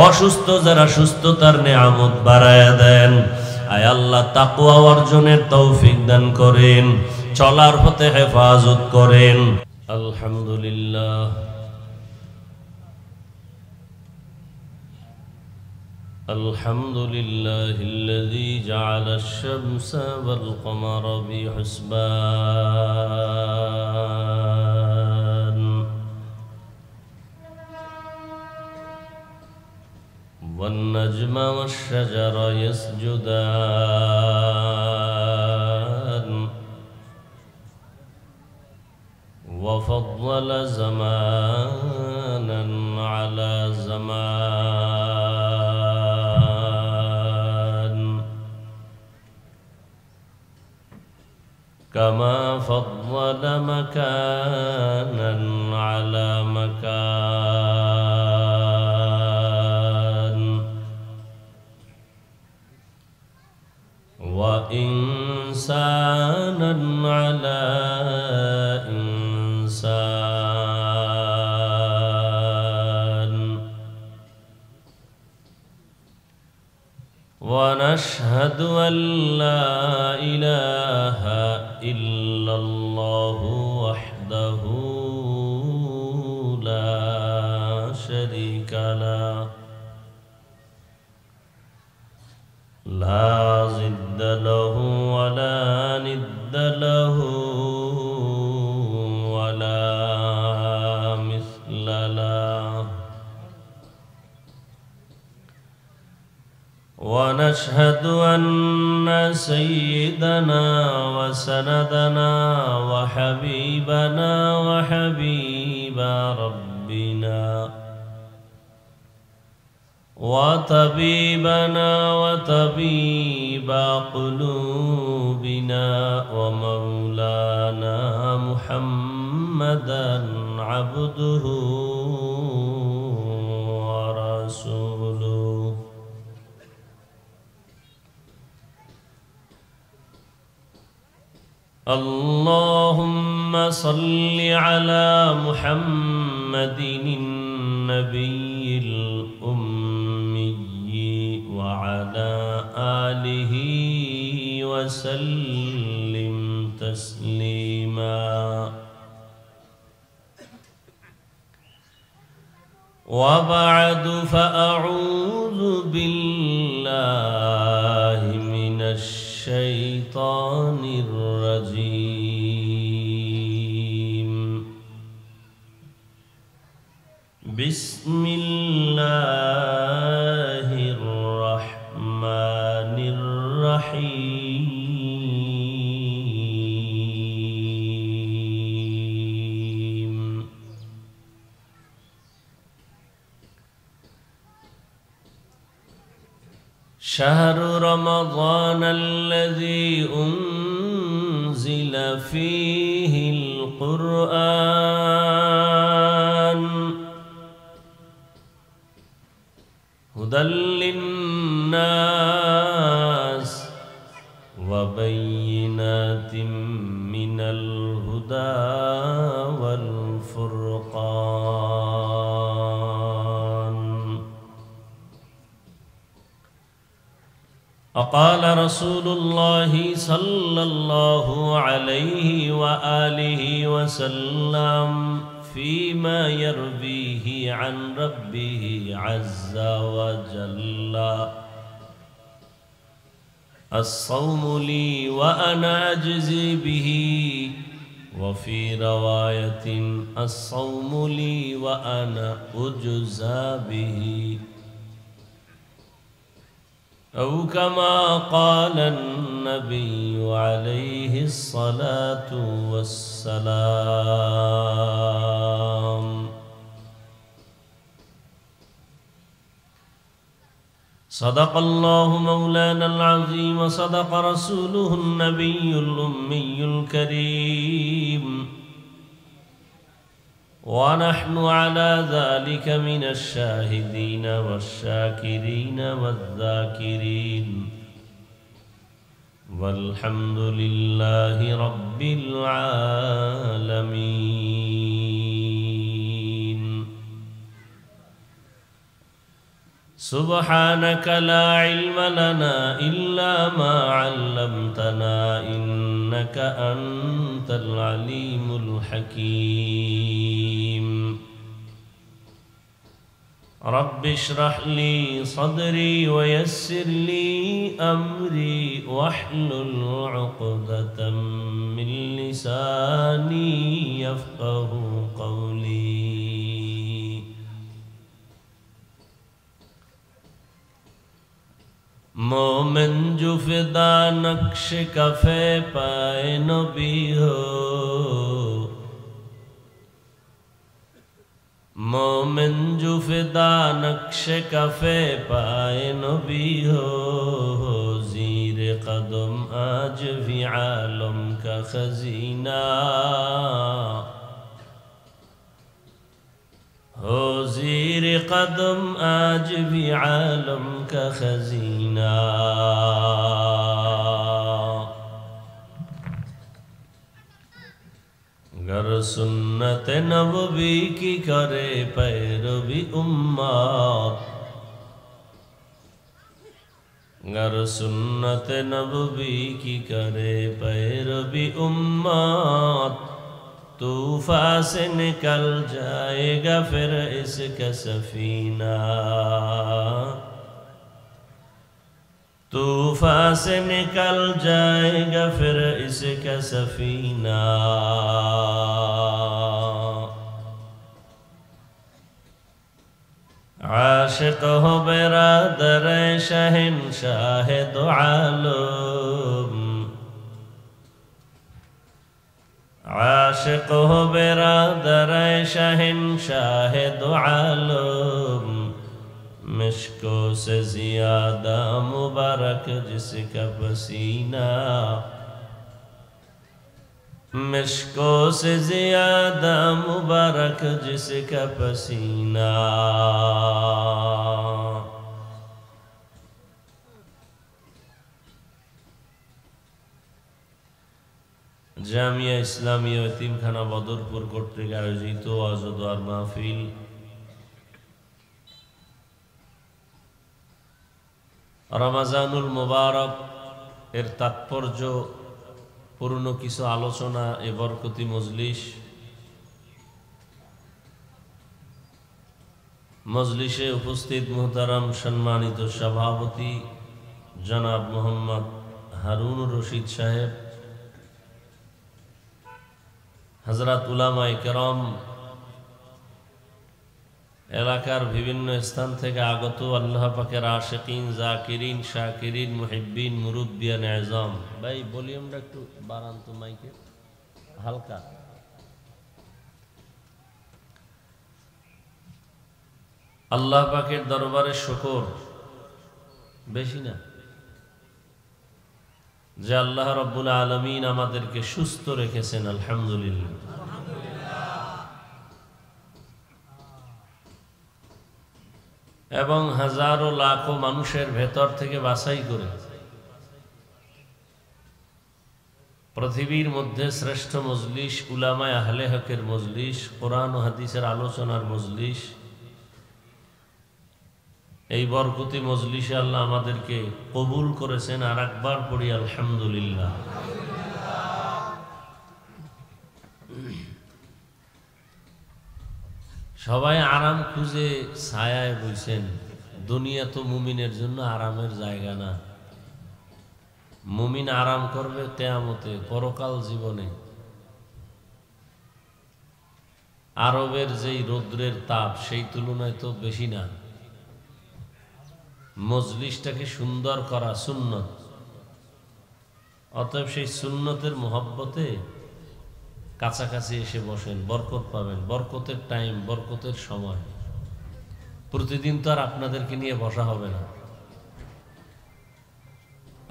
অসুস্থ যারা সুস্থতার নিয়ামত বাড়ায়া দেন। আয় আল্লাহ তাকওয়া অর্জনের তৌফিক দান করেন, চলার পথে হেফাজত করেন। আলহামদুলিল্লাহ আলহামদুলিল্লাহিল্লাযী জাআলাশ শামসা ওয়াল কমারা বিহিসবান ওয়ান নাজমা ওয়াশ শাজারা ইয়াসজুদান ওয়া ফাদ্দালা জামানান আলা জামান কামা ফাদ্দালা মাকানান আলা মাকান ওয়া ইনসানান আলা ইনসান ওয়া নাশহাদু আল্লা ইলাহা ইল্লাল্লাহু ওয়াহদাহু লা শারীকা লাহু লা জিদ্দা লাহু ওয়া লা নিদ্দা লাহু ওয়া লা মিসলা লাহু ونشهد أن سيدنا وسندنا وحبيبنا وحبيب ربنا وطبيبنا وطبيب قلوبنا ومولانا محمدا عبده ورسوله اللهم صل على محمد النبي الأمي وعلى آله وسلم تسليما وبعد فأعوذ بالله من الشيطان الرجيم بسم الله الرحمن الرحيم شهر رمضان الذي أنزل فيه القرآن هدى للناس وبينات من الهدى والفرقان وقال رسول الله صلى الله عليه وآله وسلم فيما يرويه عن ربه عز وجل الصوم لي وأنا أجزي به وفي رواية الصوم لي وأنا أجزى به أو كما قال النبي عليه الصلاة والسلام صدق الله مولانا العظيم وصدق رسوله النبي الأمي الكريم ونحن على ذلك من الشاهدين والشاكرين والذاكرين والحمد لله رب العالمين سبحانك لا علم لنا إلا ما علمتنا إنك أنت العليم الحكيم رب اشرح لي صدري ويسر لي أمري واحلل عقدة من لساني يفقه قولي मोमिन जो फिदा नक्श कफे पाए नबी हो मोमिन जो फिदा नक्श कफे पाए नबी हो ज़ीर कदम आज भी आलम का खजीना हो ज़ीर कदम आज भी आलम का खजीना गर सुन्नत नबवी की करे पैरवी उम्मत गर सुन्नत नबवी की करे पैरवी उम्मत तूफा से निकल जाएगा फिर इसका सफीना तूफा से निकल जाएगा फिर इसका सफीना आशिक हो बिरादर शहंशाह दो आलम, आशिक हो बिरादर शहंशाह दो आलम, मिश्को से ज़ियादा मुबारक जिसका पसीना, मिश्को से ज़ियादा मुबारक जिसका पसीना। জামিয়া ইসলামিয়া এতিমখানা বদরপুর কর্তৃক আয়োজিত ওয়াজ ও দোয়ার মাহফিল রমাজানুল মুবারক এর তাৎপর্য পূর্ণ কিছু আলোচনা এ বরকতি মজলিস। মজলিসে উপস্থিত মুহতারাম সম্মানিত সভাপতি জনাব মোহাম্মদ হারুন রশিদ সাহেব, হযরত উলামায়ে কেরাম, এলাকার বিভিন্ন স্থান থেকে আগত আল্লাহ পাকের আশিকিন, জাকিরিন, শাকিরিন, মুহিব্বিন, মুরব্বিয়ান আযম। ভাই ভলিউমটা একটু বাড়ান তো মাইকে, হালকা। আল্লাহ পাকের দরবারে শুকর, বেশি না, যে আল্লাহ রাব্বুল আলামিন আমাদেরকে সুস্থ রেখেছেন, আলহামদুলিল্লাহ। এবং হাজারো লাখো মানুষের ভেতর থেকে বাছাই করে পৃথিবীর মধ্যে শ্রেষ্ঠ মজলিস, উলামায়ে আহলে হকের মজলিস, কোরআন ও হাদিসের আলোচনার মজলিস, এই বরকতি মজলিসে আল্লাহ আমাদেরকে কবুল করেছেন। আর একবার পড়ি আলহামদুলিল্লাহ। সবাই আরাম খুঁজে ছায়ায় বইছেন। দুনিয়া তো মুমিনের জন্য আরামের জায়গা না। মুমিন আরাম করবে কিয়ামতে, পরকাল জীবনে। আরবের যেই রৌদ্রের তাপ সেই তুলনায় তো বেশি না। মজলিসটাকে সুন্দর করা সুন্নত, অতএব সেই সুন্নতের মহব্বতে কাছাকাছি এসে বসেন, বরকত পাবেন। বরকতের টাইম, বরকতের সময়। প্রতিদিন তো আর আপনাদেরকে নিয়ে বসা হবে না।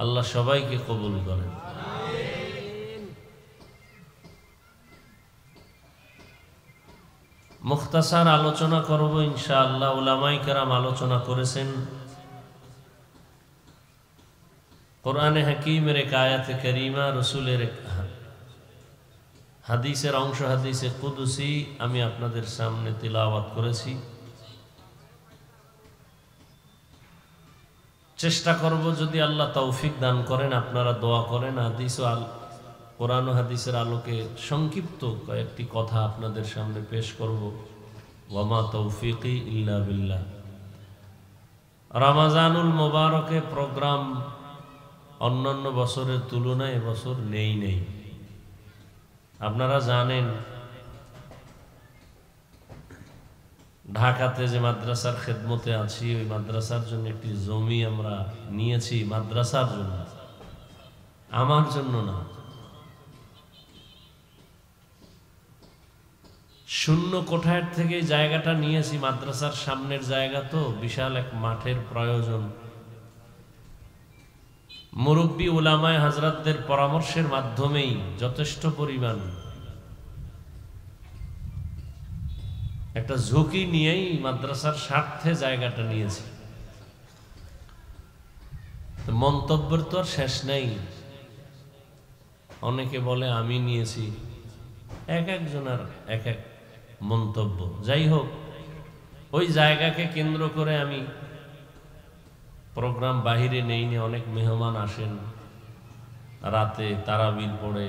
আল্লাহ সবাইকে কবুল করেন। মুখতাসার আলোচনা করব ইনশাআল্লাহ। উলামায়ে কেরাম আলোচনা করেছেন কোরআনে হাকিমের এক আয়াতে কারিমা, রসুলের এক হাদিসের অংশ, হাদিসে কুদসি আমি আপনাদের সামনে তিলাওয়াত করেছি। চেষ্টা করব যদি আল্লাহ তৌফিক দান করেন, আপনারা দোয়া করেন, হাদিস ও কোরআন ও হাদিসের আলোকে সংক্ষিপ্ত কয়েকটি কথা আপনাদের সামনে পেশ করব। ওয়ামা তৌফিকি ইল্লা বিল্লাহ। রমাজানুল মুবারকে প্রোগ্রাম অন্যান্য বছরের তুলনায় এবছর নেই। আপনারা জানেন ঢাকাতে যে মাদ্রাসার খেদমতে আছি, ওই মাদ্রাসার জন্য একটি জমি আমরা নিয়েছি। মাদ্রাসার জন্য, আমার জন্য না। শূন্য কোঠার থেকে জায়গাটা নিয়েছি। মাদ্রাসার সামনের জায়গা তো, বিশাল এক মাঠের প্রয়োজন। মুরব্বী উলামায়ে হযরতদের পরামর্শের মাধ্যমেই যথেষ্ট পরিমাণ একটা ঝুঁকি নিয়েই মাদ্রাসার স্বার্থে জায়গাটা নিয়েছি। মন্তব্যের তো আর শেষ নেই। অনেকে বলে আমি নিয়েছি, এক একজনের এক এক মন্তব্য। যাই হোক, ওই জায়গাকে কেন্দ্র করে আমি প্রোগ্রাম বাহিরে নেইনি। অনেক মেহমান আসেন, রাতে তারাবির পড়ে।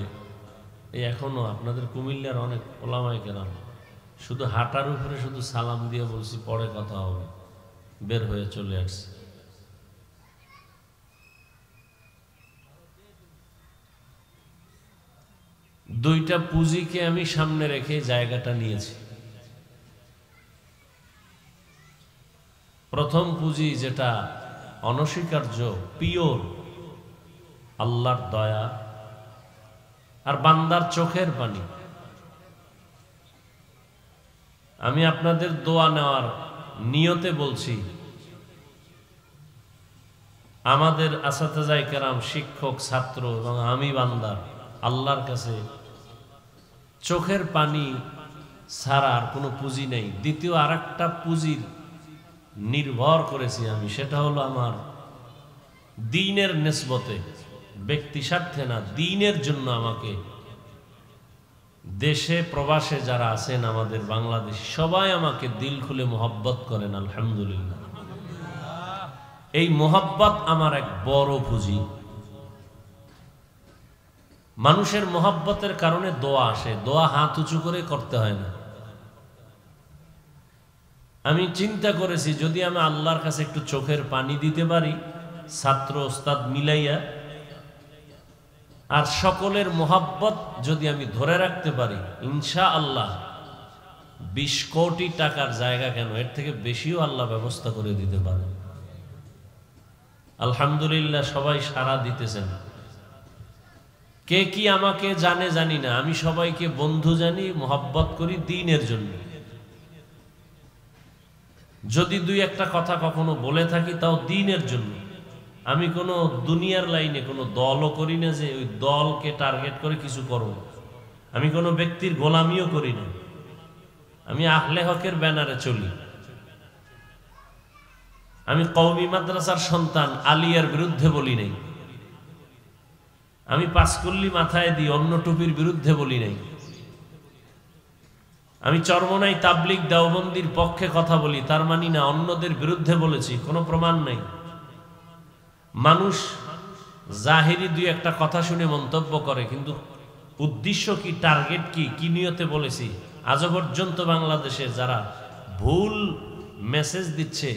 এই এখনো আপনাদের কুমিল্লার অনেক ওলামায়ে কেরাম শুধু হাঁটার উপরে শুধু সালাম দিয়ে বলছি পরে কথা হবে, বের হয়ে চলে আসছে। দুইটা পুঁজিকে আমি সামনে রেখে জায়গাটা নিয়েছি। প্রথম পুঁজি যেটা অনস্বীকার্য, পিওর, আল্লাহর দয়া আর বান্দার চোখের পানি। আমি আপনাদের দোয়া নেওয়ার নিয়তে বলছি, আমাদের আসাতেজায়ে কেরাম, শিক্ষক, ছাত্র এবং আমি বান্দার আল্লাহর কাছে চোখের পানি ছাড়া আর কোনো পুঁজি নেই। দ্বিতীয় আর একটা পুঁজির নির্ভর করেছি আমি, সেটা হলো আমার দ্বীনের নিসবতে, ব্যক্তি স্বার্থে না, দ্বীনের জন্য আমাকে দেশে প্রবাসে যারা আছেন আমাদের বাংলাদেশ, সবাই আমাকে দিল খুলে মোহব্বত করেন, আলহামদুলিল্লাহ। এই মোহব্বত আমার এক বড় পুঁজি। মানুষের মোহব্বতের কারণে দোয়া আসে, দোয়া হাত উঁচু করে করতে হয় না। আমি চিন্তা করেছি যদি আমি আল্লাহর কাছে একটু চোখের পানি দিতে পারি, ছাত্র ওস্তাদ মিলাইয়া, আর সকলের মোহাব্বত যদি আমি ধরে রাখতে পারি, ইনশাআল্লাহ 20 কোটি টাকার জায়গা কেন, এর থেকে বেশিও আল্লাহ ব্যবস্থা করে দিতে পারে। আলহামদুলিল্লাহ, সবাই সাড়া দিতেছেন। কে কি আমাকে জানে জানি না, আমি সবাইকে বন্ধু জানি, মোহাব্বত করি দ্বীনের জন্য। যদি দুই একটা কথা কখনো বলে থাকি তাও দ্বীনের জন্য। আমি কোনো দুনিয়ার লাইনে কোনো দলও করি না যে ওই দলকে টার্গেট করে কিছু করব। আমি কোনো ব্যক্তির গোলামিও করি না। আমি আহলে হকের ব্যানারে চলি। আমি কওমি মাদ্রাসার সন্তান, আলিয়ার বিরুদ্ধে বলি নাই। আমি পাঁচকুল্লি মাথায় দিই, অন্য টুপির বিরুদ্ধে বলি নাই। আমি চরমনাই তাবলিগ দেওবন্দির পক্ষে কথা বলি, তার মানি না অন্যদের বিরুদ্ধে বলেছি, কোনো প্রমাণ নাই। মানুষ জাহিরি দুই একটা কথা শুনে মন্তব্য করে, কিন্তু উদ্দেশ্য কি, টার্গেট কি, কি নিয়তে বলেছি, আজও পর্যন্ত বাংলাদেশে যারা ভুল মেসেজ দিচ্ছে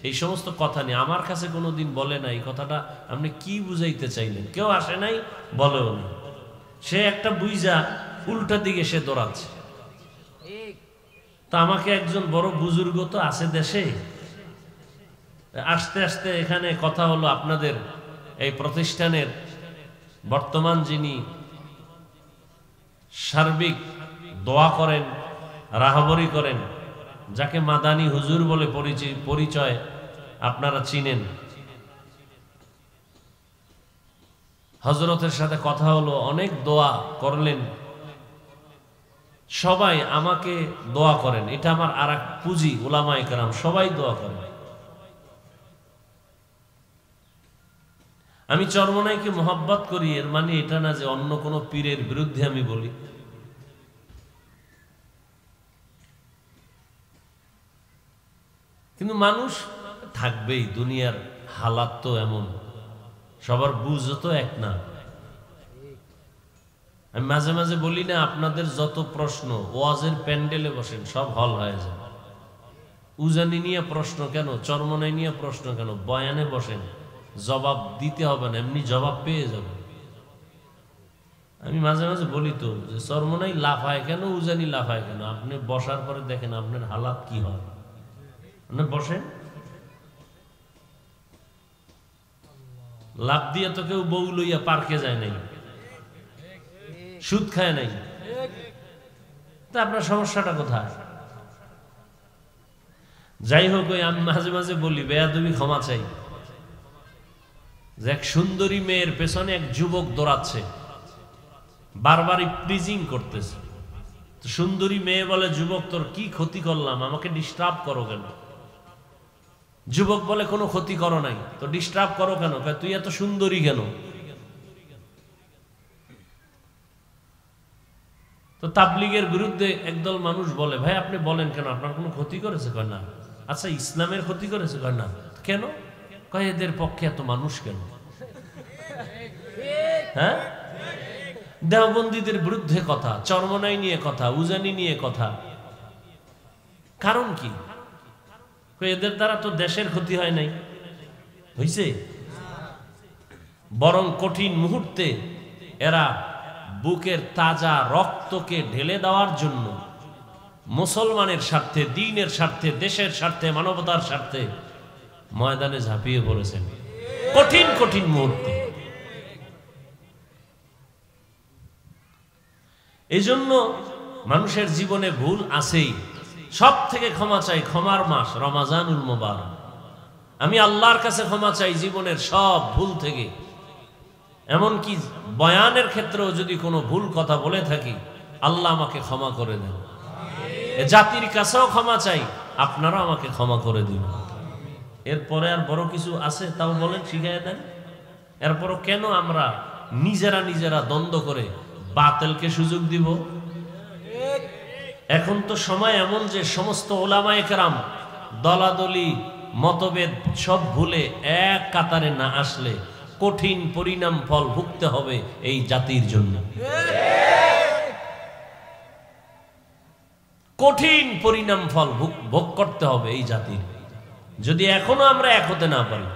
এই সমস্ত কথা নিয়ে আমার কাছে কোনোদিন বলে না এই কথাটা আপনি কি বুঝাইতে চাইলেন। কেউ আসে নাই, বলেও না। সে একটা বুঝা উল্টা দিকে সে দৌড়াচ্ছে। তা আমাকে একজন বড় বুজুর্গ তো আছে দেশে, আস্তে আস্তে এখানে কথা হলো, আপনাদের এই প্রতিষ্ঠানের বর্তমান যিনি সার্বিক দোয়া করেন, রাহবরি করেন, যাকে মাদানী হুজুর বলে পরিচয় আপনারা চিনেন, হযরতের সাথে কথা হলো, অনেক দোয়া করলেন। সবাই আমাকে দোয়া করেন, এটা আমার আর এক পুঁজি। উলামায়ে কেরাম সবাই দোয়া করেন। আমি চরমনাইকে মোহাব্বত করি, এর মানে এটা না যে অন্য কোনো পীরের বিরুদ্ধে আমি বলি। কিন্তু মানুষ থাকবেই, দুনিয়ার হালাত তো এমন, সবার বুঝও তো এক না। আমি মাঝে মাঝে বলি না, আপনাদের যত প্রশ্ন ওয়াজের প্যান্ডেলে বসেন সব হল হয়ে যায়। উজানি নিয়ে প্রশ্ন কেন, চরমনাই নিয়ে প্রশ্ন কেন, বয়ানে বসেন, জবাব দিতে হবে না, এমনি জবাব পেয়ে যাবে। আমি মাঝে মাঝে বলি তো যে চরমনাই লাফায় কেন, উজানি লাফায় কেন, আপনি বসার পরে দেখেন আপনার হালাত কি হয়। আপনি বসেন, লাভ দিয়ে তো কেউ বউ লইয়া পার্কে যায় নাই, সুদ খায় নাই, তা আপনার সমস্যাটা কোথায়? যাই হোক, ওই আমি মাঝে মাঝে বলি, বেয়াদবি ক্ষমা চাই, যে এক সুন্দরী মেয়ের পেছনে এক যুবক দৌড়াচ্ছে, বারবার প্লিজিং করতেছে। তো সুন্দরী মেয়ে বলে, যুবক তোর কি ক্ষতি করলাম, আমাকে ডিস্টার্ব করো কেন? যুবক বলে, কোনো ক্ষতি করো নাই, তো ডিস্টার্ব করো কেন? তুই এত সুন্দরী কেন? তো তাবলিগের বিরুদ্ধে একদল মানুষ বলে, ভাই আপনি বলেন কেন, আপনার কোনো ক্ষতি করেছে? কয় না। আচ্ছা, ইসলামের ক্ষতি করেছে? কয় না। কেন? কয় এদের পক্ষে এত মানুষ কেন? হ্যাঁ, দেওবন্দীদের বিরুদ্ধে কথা, চরমনাই নিয়ে কথা, উজানি নিয়ে কথা, কারণ কি? এদের দ্বারা তো দেশের ক্ষতি হয় নাই, হইছে? বরং কঠিন মুহূর্তে এরা বুকের তাজা রক্তকে ঢেলে দেওয়ার জন্য মুসলমানের স্বার্থে, দ্বীনের স্বার্থে, দেশের স্বার্থে, মানবতার স্বার্থে ময়দানে ঝাঁপিয়ে পড়েছেন কঠিন কঠিন মুহূর্তে। এই জন্য মানুষের জীবনে ভুল আছেই, সব থেকে ক্ষমা চাই, ক্ষমার মাস রমাজানুল মুবারক। আমি আল্লাহর কাছে ক্ষমা চাই জীবনের সব ভুল থেকে, এমনকি বয়ানের ক্ষেত্রেও যদি কোনো ভুল কথা বলে থাকি আল্লাহ আমাকে ক্ষমা করে দেন। জাতির কাছেও ক্ষমা চাই, আপনারা আমাকে ক্ষমা করে দিন। এরপরে আর বড় কিছু আছে তাও বলেন, শিখাইয়া দেন। এরপরও কেন আমরা নিজেরা নিজেরা দ্বন্দ্ব করে বাতিলকে সুযোগ দিব? এখন তো সময় এমন যে সমস্ত ওলামায়ে কেরাম দলাদলি মতভেদ সব ভুলে এক কাতারে না আসলে কঠিন পরিণাম ফল ভুগতে হবে এই জাতির জন্য। কঠিন পরিণাম ফল ভোগ করতে হবে এই জাতির। যদি এখনো আমরা এক হতে না পারি,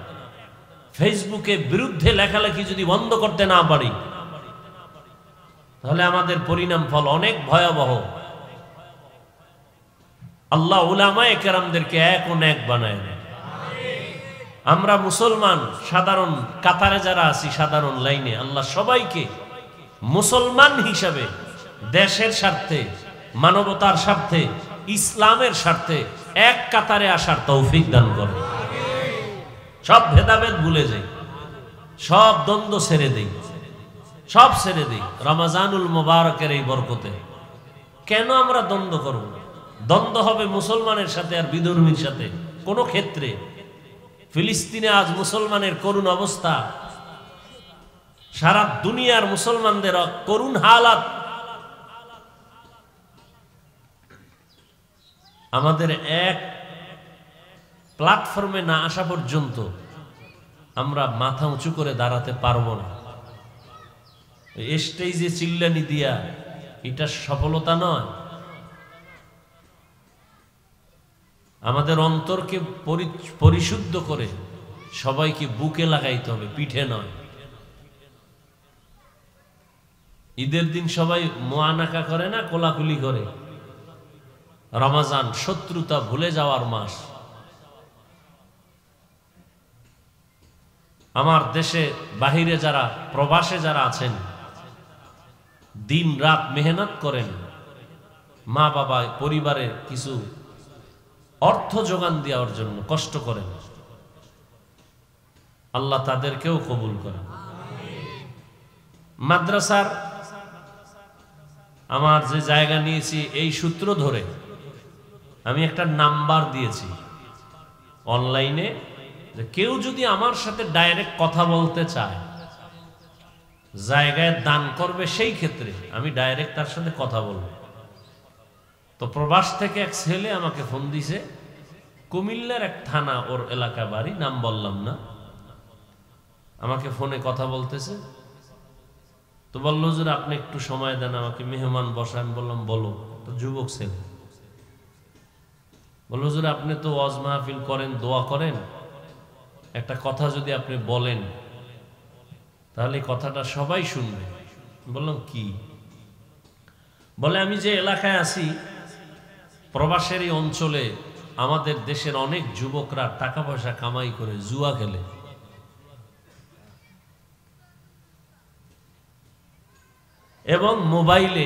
ফেসবুকে বিরুদ্ধে লেখালেখি যদি বন্ধ করতে না পারি, তাহলে আমাদের পরিণাম ফল অনেক ভয়াবহ। আল্লাহ উলামায়ে কেরামদেরকে এক ও নেক বানায় দেন। আমরা মুসলমান সাধারণ কাতারে যারা আছি, সাধারণ লাইনে, আল্লাহ সবাইকে মুসলমান হিসাবে দেশের স্বার্থে, মানবতার স্বার্থে, ইসলামের স্বার্থে এক কাতারে আসার তৌফিক দান করে। সব ভেদাভেদ ভুলে যাই, সব দ্বন্দ্ব ছেড়ে দেই, সব ছেড়ে দেই রমাজানুল মুবারকের এই বরকতে। কেন আমরা দ্বন্দ্ব করব? দ্বন্দ্ব হবে মুসলমানের সাথে আর বিধর্মীর সাথে কোন ক্ষেত্রে? ফিলিস্তিনে আজ মুসলমানের করুণ অবস্থা, সারা দুনিয়ার মুসলমানদের করুণ হালাত। আমাদের এক প্ল্যাটফর্মে না আসা পর্যন্ত আমরা মাথা উঁচু করে দাঁড়াতে পারবো না। স্টেজে চিল্লানি দিয়া এটা সফলতা নয়। আমাদের অন্তরকে পরিশুদ্ধ করে সবাইকে বুকে লাগাইতে হবে, পিঠে নয়। ঈদের দিন সবাই মোয়ানাকা করে না, কোলাকুলি করে। রমাজান শত্রুতা ভুলে যাওয়ার মাস। আমার দেশে বাহিরে যারা, প্রবাসে যারা আছেন, দিন রাত মেহনত করেন, মা বাবা পরিবারে কিছু অর্থ যোগান দেওয়ার জন্য কষ্ট করেন, আল্লাহ তাদেরকেও কবুল করেন। মাদ্রাসার আমার যে জায়গা নিয়েছি এই সূত্র ধরে আমি একটা নাম্বার দিয়েছি অনলাইনে, যে কেউ যদি আমার সাথে ডাইরেক্ট কথা বলতে চায়, জায়গায় দান করবে, সেই ক্ষেত্রে আমি ডাইরেক্ট তার সাথে কথা বলবো। তো প্রবাস থেকে এক ছেলে আমাকে ফোন দিছে, কুমিল্লার এক থানা, ওর এলাকা বাড়ি, নাম বললাম না। আমাকে ফোনে কথা বলতেছে, তো বললো হুজুর আপনি একটু সময় দেন, আমাকে মেহমান বসা। আমি বললাম বলো। তো যুবক ছেলে বললো হুজুর আপনি তো ওয়াজ মাহফিল করেন, দোয়া করেন, একটা কথা যদি আপনি বলেন তাহলে কথাটা সবাই শুনবে। বললাম কি? বলে আমি যে এলাকায় আছি, প্রবাসের এই অঞ্চলে আমাদের দেশের অনেক যুবকরা টাকা পয়সা কামাই করে জুয়া খেলে। এবং মোবাইলে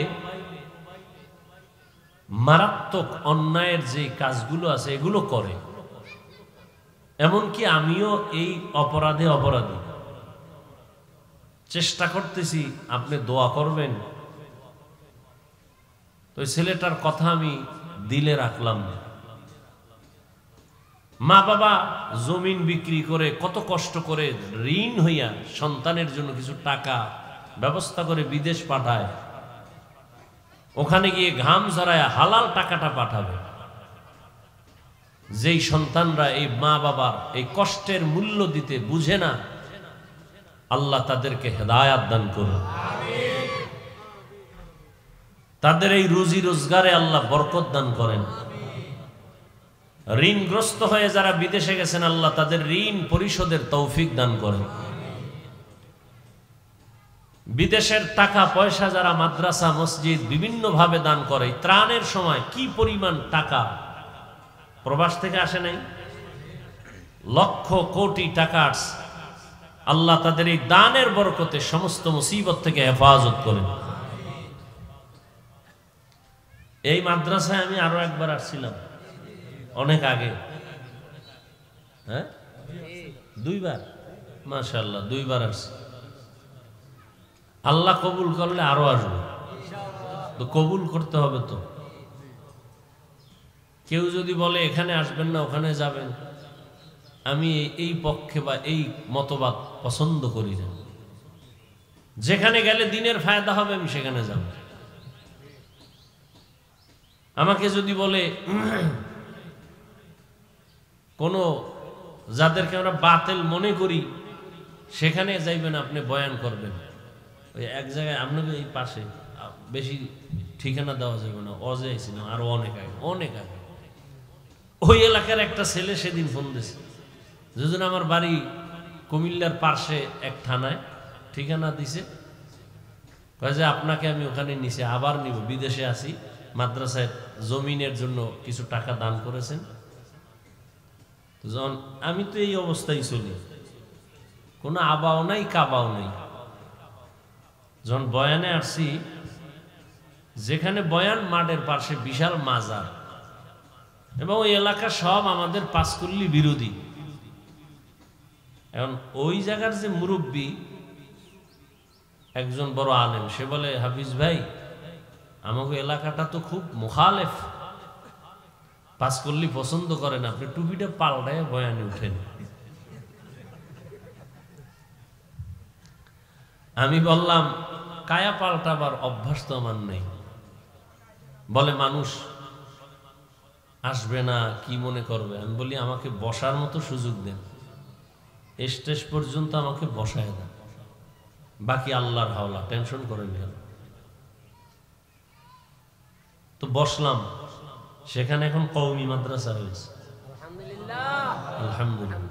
মারাত্মক অন্যায়ের যে কাজগুলো আছে এগুলো করে। এমনকি আমিও এই অপরাধে অপরাধী। চেষ্টা করতেছি, আপনি দোয়া করবেন। তো ছেলেটার কথা আমি দিলে রাখলাম না। মা বাবা জমিন বিক্রি করে, কত কষ্ট করে ঋণ হইয়া সন্তানের জন্য কিছু টাকা ব্যবস্থা করে বিদেশ পাঠায়। ওখানে গিয়ে ঘাম ঝরায় হালাল টাকাটা পাঠাবে। যেই সন্তানরা এই মা বাবার এই কষ্টের মূল্য দিতে বুঝে না, আল্লাহ তাদেরকে হেদায়াত দান করুন। তাদের এই রুজি রোজগারে আল্লাহ বরকত দান করেন। ঋণগ্রস্ত হয়ে যারা বিদেশে গেছেন, আল্লাহ তাদের ঋণ পরিশোধের তৌফিক দান করেন। বিদেশের টাকা পয়সা যারা মাদ্রাসা মসজিদ বিভিন্ন ভাবে দান করে, ত্রাণের সময় কি পরিমাণ টাকা প্রবাস থেকে আসে নাই? লক্ষ কোটি টাকা আসছে, আল্লাহ তাদের এই দানের বরকতে সমস্ত মুসিবত থেকে হেফাজত করেন। এই মাদ্রাসায় আমি আরো একবার আসছিলাম অনেক আগে, হ্যাঁ 2 বার, মাশাআল্লাহ 2 বার আসছি। আল্লাহ কবুল করলে আরো আসবো, তো কবুল করতে হবে। তো কেউ যদি বলে এখানে আসবেন না ওখানে যাবেন, আমি এই পক্ষে বা এই মতবাদ পছন্দ করি না। যেখানে গেলে দিনের ফায়দা হবে আমি সেখানে যাব। আমাকে যদি বলে কোনো যাদেরকে আমরা বাতিল মনে করি সেখানে যাইবেন, আপনি বয়ান করবেন, ওই এক জায়গায় আপনাকে এই পাশে, বেশি ঠিকানা দেওয়া যাবে না, অজাইছিলাম আরো অনেক আগে, অনেক আগে। ওই এলাকার একটা ছেলে সেদিন ফোন দিয়েছে, যেদিন আমার বাড়ি কুমিল্লার পার্শ্বে এক থানায়, ঠিকানা দিছে, কয় যে আপনাকে আমি ওখানে নিচে আবার নিব, বিদেশে আসি, মাদ্রাসায় জমিনের জন্য কিছু টাকা দান করেছেন। যখন আমি তো এই অবস্থায় চলি, কোনো আবাও নাই কাবাও নাই। যখন বয়ানে আসছি, যেখানে বয়ান মাঠের পাশে বিশাল মাজার, এবং ওই এলাকা সব আমাদের পাঁচকুল্লি বিরোধী। এখন ওই জায়গার যে মুরব্বী একজন বড় আলেম, সে বলে হাফিজ ভাই আমাকে এলাকাটা তো খুব মুখালেফ, পাঁচকুল্লি পছন্দ করেন, আপনি টুপিটা পাল্টায় বয়ানে উঠেন। আমি বললাম কায়া পাল্টাবার অভ্যাস তো আমার নেই। বলে মানুষ আসবে না, কি মনে করবে। আমি বলি আমাকে বসার মতো সুযোগ দেন, স্টেজ পর্যন্ত আমাকে বসায় দেন, বাকি আল্লাহর হাওলা, টেনশন করেন কেন। তো বসলাম, সেখানে এখন কওমি মাদ্রাসা হয়েছে, আলহামদুলিল্লাহ।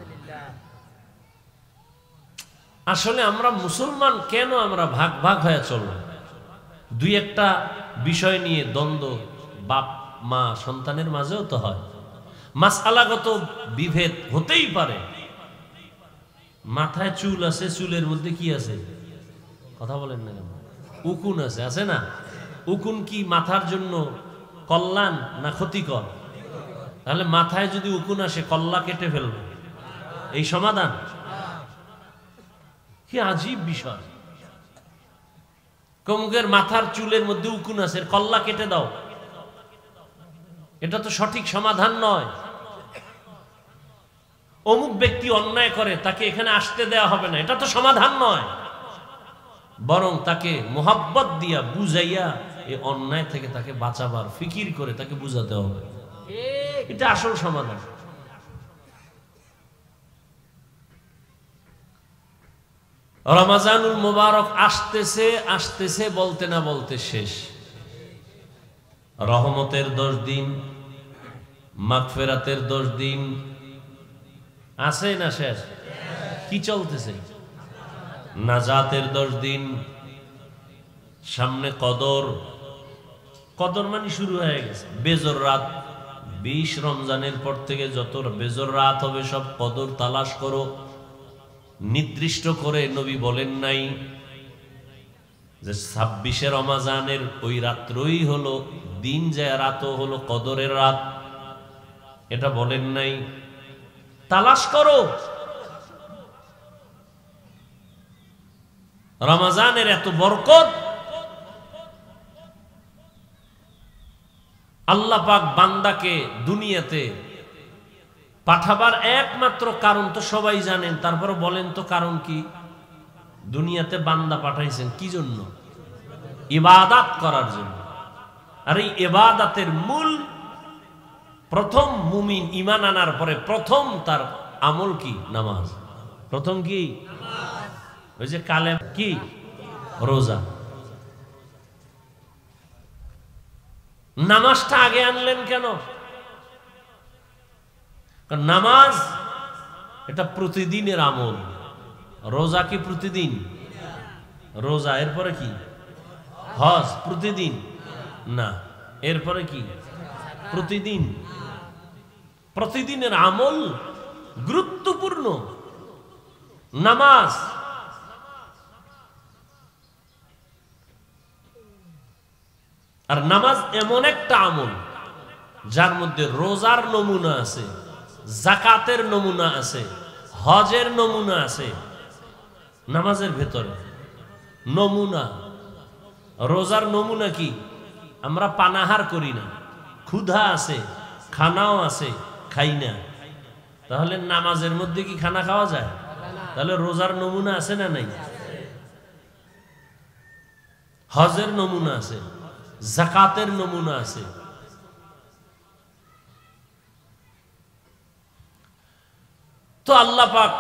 আসলে আমরা মুসলমান কেন আমরা ভাগ ভাগ হয়ে চলব? 2-1টা বিষয় নিয়ে দ্বন্দ্ব বাপ মা সন্তানের মাঝেও তো হয়, মাসআলাগত বিভেদ হতেই পারে। মাথায় চুল আছে, চুলের মধ্যে কি আছে, কথা বলেন না কেন, উকুন আছে, আছে না? উকুন কি মাথার জন্য কল্যাণ না ক্ষতিকর? তাহলে মাথায় যদি উকুন আসে, কল্লা কেটে ফেলবে, এই সমাধান? কি আজীব বিষয়। কমুকের মাথার চুলের মধ্যে উকুন আছে, কল্লা কেটে দাও, এটা তো সঠিক সমাধান নয়। অমুক ব্যক্তি অন্যায় করে, তাকে এখানে আসতে দেওয়া হবে না, এটা তো সমাধান নয়। বরং তাকে মোহাব্বত দিয়া বুঝাইয়া এই অন্যায় থেকে তাকে বাঁচাবার ফিকির করে তাকে বুঝাতে হবে, এটা আসল সমাধান। রমজানুল মুবারক আসতেছে আসতেছে বলতে না বলতে শেষ। রহমতের 10 দিন, মাগফিরাতের 10 দিন আছে না শেষ? কি চলতেছে? নাজাতের 10 দিন, সামনে কদর। কদর মানে শুরু হয়ে গেছে, বেজর রাত। 20 রমজানের পর থেকে যত বেজর রাত হবে সব কদর তালাশ করো। নির্দিষ্ট করে নবী বলেন নাই যে 26 রমজানের ওই রাত্রই হলো দিন, যায় রাতও হলো কদরের রাত, এটা বলেন নাই। তালাশ করো। রমজানের এত বরকত, আল্লাহ পাক বান্দাকে দুনিয়াতে পাঠাবার একমাত্র কারণ তো সবাই জানেন, তারপরে বলেন তো কারণ কি? দুনিয়াতে বান্দা পাঠাইছেন কি জন্য? ইবাদত করার জন্য। আর এই ইবাদতের মূল, প্রথম মুমিন ঈমান আনার পরে প্রথম তার আমল কি? নামাজ। প্রথম কি? ওই যে কালেম কি? রোজা। নামাজটা আগে আনলেন কেন? কারণ নামাজ এটা প্রতিদিনের আমল। রোজা কি প্রতিদিন? রোজা। এরপরে কি? হজ প্রতিদিন না। এরপরে কি? প্রতিদিন। প্রতিদিনের আমল, গুরুত্ব নামাজ। আর নামাজ এমন একটা আমল যার মধ্যে রোজার নমুনা আছে, যাকাতের নমুনা আছে, হজের নমুনা আছে। নামাজের ভেতরে নমুনা। রোজার নমুনা কি? আমরা পানাহার করি না, ক্ষুধা আছে, খানাও আছে, খাই না। তাহলে নামাজের মধ্যে কি খানা খাওয়া যায়? তাহলে রোজার নমুনা আছে না নাই? হজের নমুনা আছে, যাকাতের নমুনা আছে। তো আল্লাহ পাক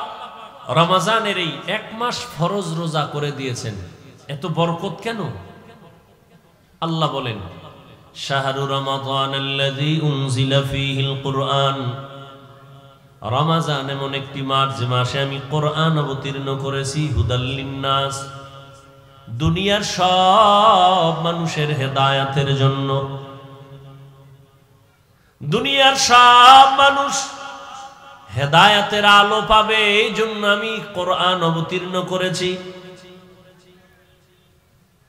রমজানের এই 1 মাস ফরজ রোজা করে দিয়েছেন। এত বরকত কেন? আল্লাহ বলেন, শাহরু রমাদানাল্লাযী উনজিলা ফীহিল কুরআন। রমজান এমন একটি মাস যে মাসে আমি কোরআন অবতীর্ণ করেছি, হুদাল লিন্নাস, দুনিয়ার সব মানুষের হেদায়েতের জন্য। দুনিয়ার সব মানুষ হেদায়েতের আলো পাবে, এই জন্য আমি কোরআন অবতীর্ণ করেছি।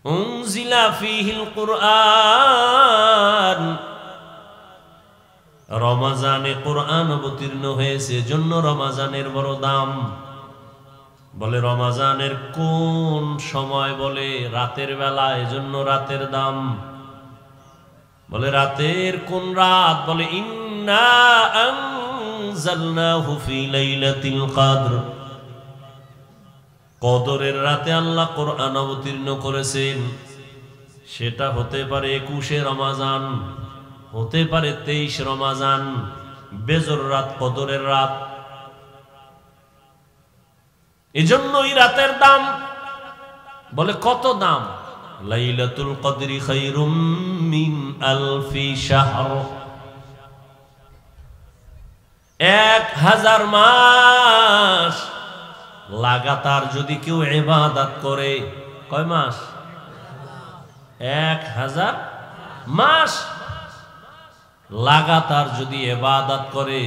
উনজিলা ফীহিল কুরআন, রমজানে কোরআন অবতীর্ণ হয়েছে, জন্য রমজানের বড় দাম। বলে রমজানের কোন সময়? বলে রাতের বেলা, এজন্য রাতের দাম। বলে রাতের কোন রাত? বলে ইন্না আনজালনাহু ফি লাইলাতিল কদর, কদরের রাতে আল্লাহ কোরআন অবতীর্ণ করেছেন। সেটা হতে পারে 21শে রমজান, হতে পারে 23 রমজান, বেজর রাত, কদরের রাত। এজন্য এই রাতের দাম। বলে কত দাম? লাইলাতুল কদরি খায়রুম মিন আলফি শাহর, 1000 মাস লাগাতার যদি কেউ ইবাদত করে। কয় মাস? 1000 মাস লাগাতার যদি ইবাদত করে,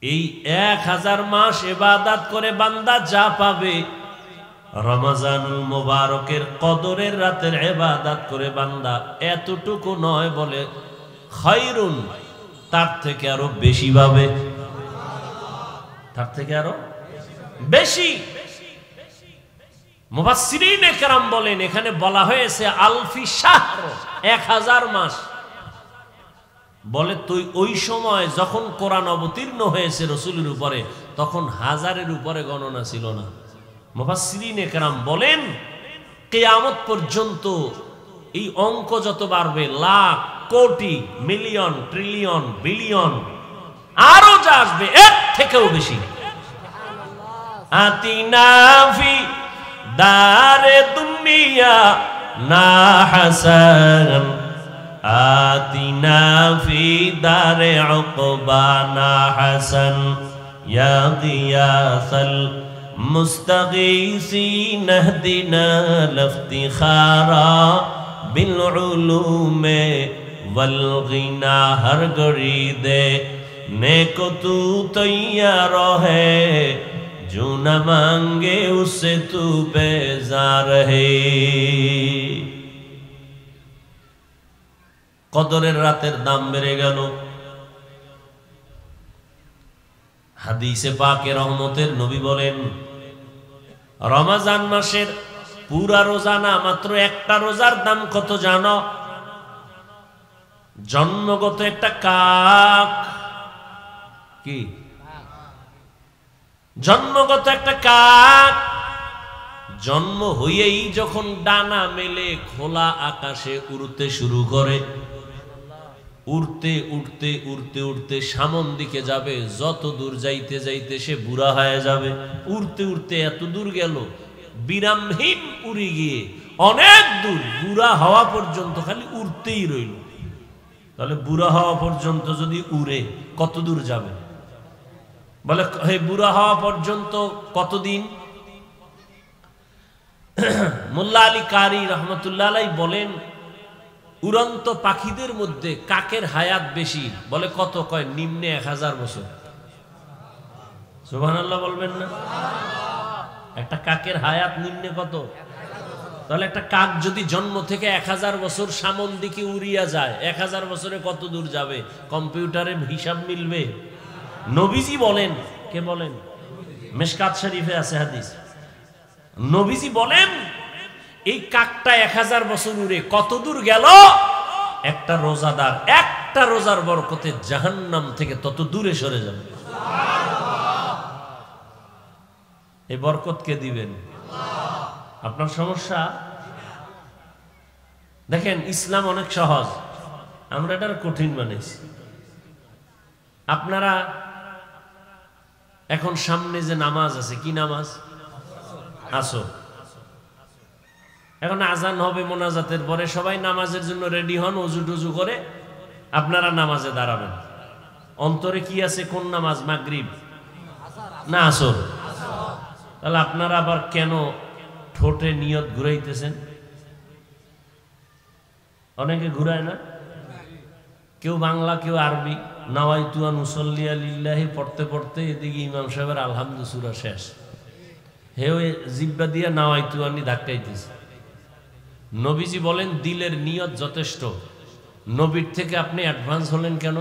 এই 1000 মাস ইবাদত করে বান্দা যা পাবে, রমজানুল মুবারকের কদরের রাতের ইবাদত করে বান্দা এতটুকু নয়, বলে খায়রুন, তার থেকে আরো বেশি পাবে, তার থেকে আরো বেশি। মুফাসসিরিনে কেরাম বলেন, এখানে বলা হয়েছে আলফি শাহর, 1000 মাস। বলে তুই ওই সময় যখন কোরআন অবতীর্ণ হয়েছে রাসূলের উপরে, তখন 1000-এর উপরে গণনা ছিল না। মুফাসসিরিনে কেরাম বলেন, কিয়ামত পর্যন্ত এই অঙ্ক যত বাড়বে, লাখ, কোটি, মিলিয়ন, ট্রিলিয়ন, বিলিয়ন, আরো যা আসবে এর থেকেও বেশি। আতিনা ফি দারে দুনিয়া না হাসান, আতিনা ফি দারে উকবা না হাসান, ইয়া গিয়াসাল মুস্তাগীসিন ইহদিনা লিফতিখারা বিল উলুমে वल गिना हर घड़ी दे, नेको तू तैयार है, जो न मांगे उससे तू बेजार है। কদরের রাতের দাম বেড়ে গেল। হাদিসে পাকে রহমতের নবী বলেন, রমজান মাসের পুরা রোজা না, মাত্র একটা রোজার দাম কত জানো? জন্মগত একটা কাক, কি জন্মগত একটা কাক, জন্ম হইয়েই যখন ডানা মেলে খোলা আকাশে উড়তে শুরু করে, উড়তে উড়তে উড়তে উড়তে সামন দিকে যাবে, যত দূর যাইতে যাইতে সে বুড়া হয়ে যাবে। উড়তে উড়তে এত দূর গেল, বিরামহীন উড়ে গিয়ে অনেক দূর, বুড়া হওয়া পর্যন্ত খালি উড়তেই রইল। তাহলে বুড়া হওয়া পর্যন্ত যদি উড়ে কত দূর যাবে? বলে হে বুড়া হওয়া পর্যন্ত কতদিন? মোল্লা আলী কারি রহমতুল্লাহ আলাইহি বলেন, উড়ন্ত পাখিদের মধ্যে কাকের হায়াত বেশি। বলে কত? কয় নিম্নে 1000 বছর। সুবহানাল্লাহ বলবেন না? একটা কাকের হায়াত নিম্নে কত? তাহলে একটা কাক যদি জন্ম থেকে 1000 বছর সামন দিকে উড়িয়া যায়, 1000 বছরে কত দূর যাবে? কম্পিউটারের হিসাব মিলবে? নবীজি বলেন, কে বলেন? মিশকাত শরীফে আছে হাদিস। নবীজি বলেন এই কাকটা 1000 বছর উড়ে কত দূর গেল? একটা রোজাদার একটা রোজার বরকতে জাহান্নাম থেকে তত দূরে সরে যাবে। এই বরকত কে দিবেন? আপনার সমস্যা? দেখেন ইসলাম অনেক সহজ, আমরা এটা কঠিন বানাইছি। আপনারা এখন সামনে যে নামাজ আছে, কি নামাজ? আসর। এখন আজান হবে মোনাজাতের পরে, সবাই নামাজের জন্য রেডি হন, অজু টুজু করে আপনারা নামাজে দাঁড়াবেন। অন্তরে কি আছে? কোন নামাজ? মাগরিব না আসর? তাহলে আপনারা আবার কেন ঠোঁটে নিয়ত ঘুরাইতেছেন? অনেকে ঘুরায় না, কেউ বাংলা কেউ আরবি। নাওয়াইতু আন উসাল্লি লিল্লাহি পড়তে পড়তে এদিকে ইমাম সাহেবের আলহামদু সূরা শেষ, হেও জিব্বা দিয়া নাওয়াইতু আনি ধাক্কাইতেছে। নবীজি বলেন দিলের নিয়ত যথেষ্ট। নবীর থেকে আপনি অ্যাডভান্স হলেন কেন?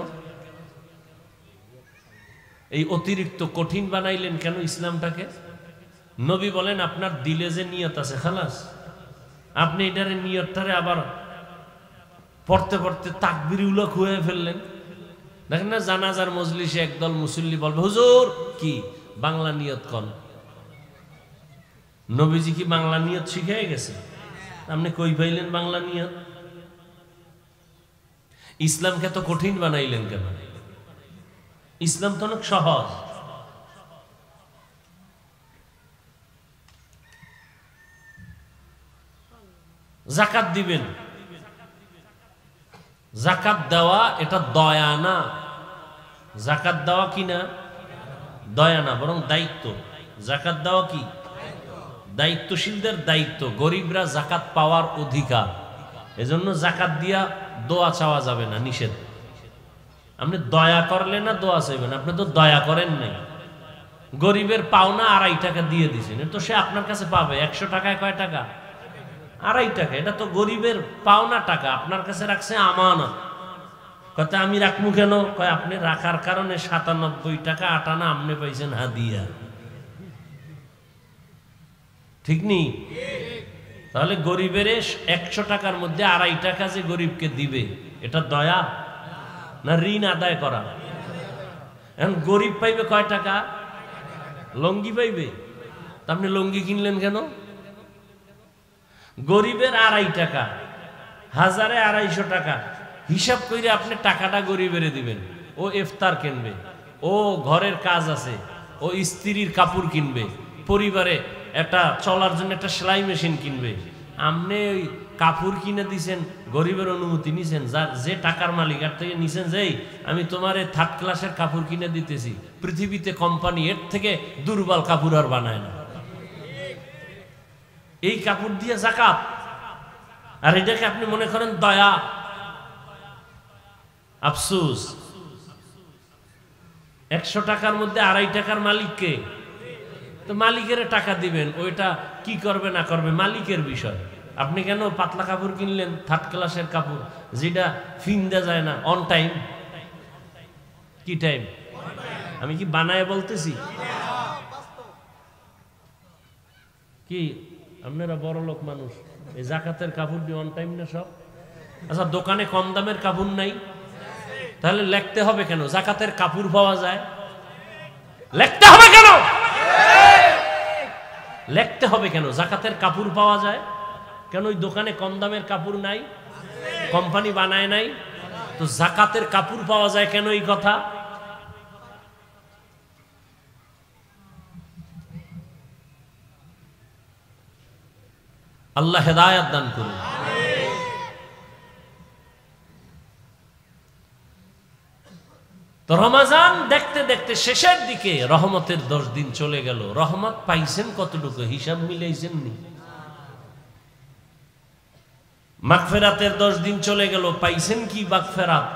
এই অতিরিক্ত কঠিন বানাইলেন কেন ইসলামটাকে? নবী বলেন আপনার দিলে যে নিয়ত আছে খালাস, আপনি এটারে নিয়তটারে আবার পড়তে পড়তে তাকবীর উলক হয়ে ফেললেন। দেখেন না জানাজার মজলিসে একদল মুসল্লি বলবে হুজুর কি বাংলা নিয়ত কন। নবীজি কি বাংলা নিয়ত শিখিয়ে গেছে? আপনি কই পাইলেন বাংলা নিয়ত? ইসলামকে তো কঠিন বানাইলেন কেন? ইসলাম তো অনেক সহজ। জাকাত দিবেন, জাকাত দেওয়া এটা দয়া না। জাকাত দেওয়া কি না? দয়া না, বরং দায়িত্ব। জাকাত দেওয়া কি? দায়িত্বশীলদের দায়িত্ব। গরিবরা জাকাত পাওয়ার অধিকার। এজন্য জাকাত দিয়া দোয়া চাওয়া যাবে না, নিষেধ। আপনি দয়া করলে না দোয়া চাইবেন? আপনি তো দয়া করেন নাই। গরিবের পাওনা 2.5 টাকা দিয়ে দিয়েছেন, তো সে আপনার কাছে পাবে 100 টাকায় কয় টাকা? 2.5 টাকা। এটা তো গরিবের পাওনা টাকা, আপনার কাছে রাখছে আমানত। কথা আমি রাখবো কেন? কয় আপনি রাখার কারণে 97 টাকা 8 আনা আপনি পাইছেন হাদিয়া। ঠিক নেই? তাহলে গরিবের 100 টাকার মধ্যে 2.5 টাকা যে গরিবকে দিবে, এটা দয়া না ঋণ আদায় করা? এখন গরিব পাইবে কয় টাকা? লঙ্গি পাইবে। তা আপনি লঙ্গি কিনলেন কেন? গরিবের 2.5 টাকা, হাজারে 250 টাকা হিসাব করে আপনি টাকাটা গরিবের দিবেন। ও ইফতার কিনবে, ও ঘরের কাজ আছে, ও স্ত্রীর কাপড় কিনবে, পরিবারে একটা চলার জন্য একটা সেলাই মেশিন কিনবে। আপনি ওই কাপড় কিনে দিছেন, গরিবের অনুমতি নিছেন, যার যে টাকার মালিক আর থেকে নিছেন, যেই আমি তোমার 3rd ক্লাসের কাপড় কিনে দিতেছি। পৃথিবীতে কোম্পানি এর থেকে দুর্বল কাপড় আর বানায় না। এই কাপড় দিয়ে জাকাত, আর এটাকে আপনি মনে করেন দয়া। আফসোস, 100 টাকার মধ্যে 2.5 টাকার মালিককে। তো মালিকের টাকা দিবেন, ওইটা কি করবে না করবে মালিকের বিষয়। আপনি কেন পাতলা কাপড় কিনলেন 3rd ক্লাসের কাপড়, যেটা ফিন্দা যায় না অন টাইম? কি টাইম? আমি কি বানায় বলতেছি? কি আপনারা বড় লোক মানুষ, এই জাকাতের কাপড় দিয়ে অন টাইম না সব? আচ্ছা দোকানে কম দামের কাপড় নাই, তাহলে লিখতে হবে কেন জাকাতের কাপড় পাওয়া যায়? লিখতে হবে কেন? লিখতে হবে কেন জাকাতের কাপড় পাওয়া যায়? কেন ওই দোকানে কম দামের কাপড় নাই? কোম্পানি বানায় নাই? তো জাকাতের কাপড় পাওয়া যায় কেন? এই কথা আল্লাহ হেদায়েত দান করুন। তো রমজান দেখতে দেখতে শেষের দিকে রহমতের 10 দিন চলে গেল। রহমত পাইছেন কতটুকু হিসাব মিলাইছেন নি? মাগফিরাতের 10 দিন চলে গেল, পাইছেন কি মাগফিরাত?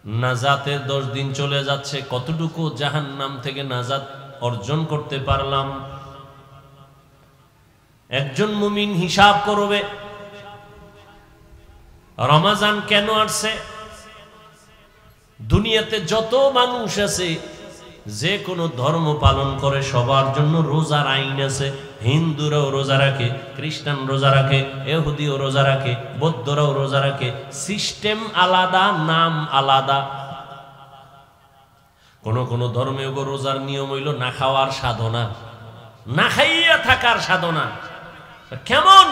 নাজাতের 10 দিন চলে যাচ্ছে, কতটুকু জাহান্নাম থেকে নাজাত অর্জন করতে পারলাম? একজন মুমিন হিসাব করবে রমজান কেন আসছে। দুনিয়াতে যত মানুষ আছে, যে কোনো ধর্ম পালন করে, সবার জন্য রোজার আইন আছে। হিন্দুরাও রোজা রাখে, খ্রিস্টান রোজা রাখে, ইহুদিও রোজা রাখে, বৌদ্ধরাও রোজা রাখে। সিস্টেম আলাদা, নাম আলাদা। কোন কোন ধর্মে রোজার নিয়ম হইল না খাওয়ার সাধনা, না খাইয়া থাকার সাধনা। কেমন?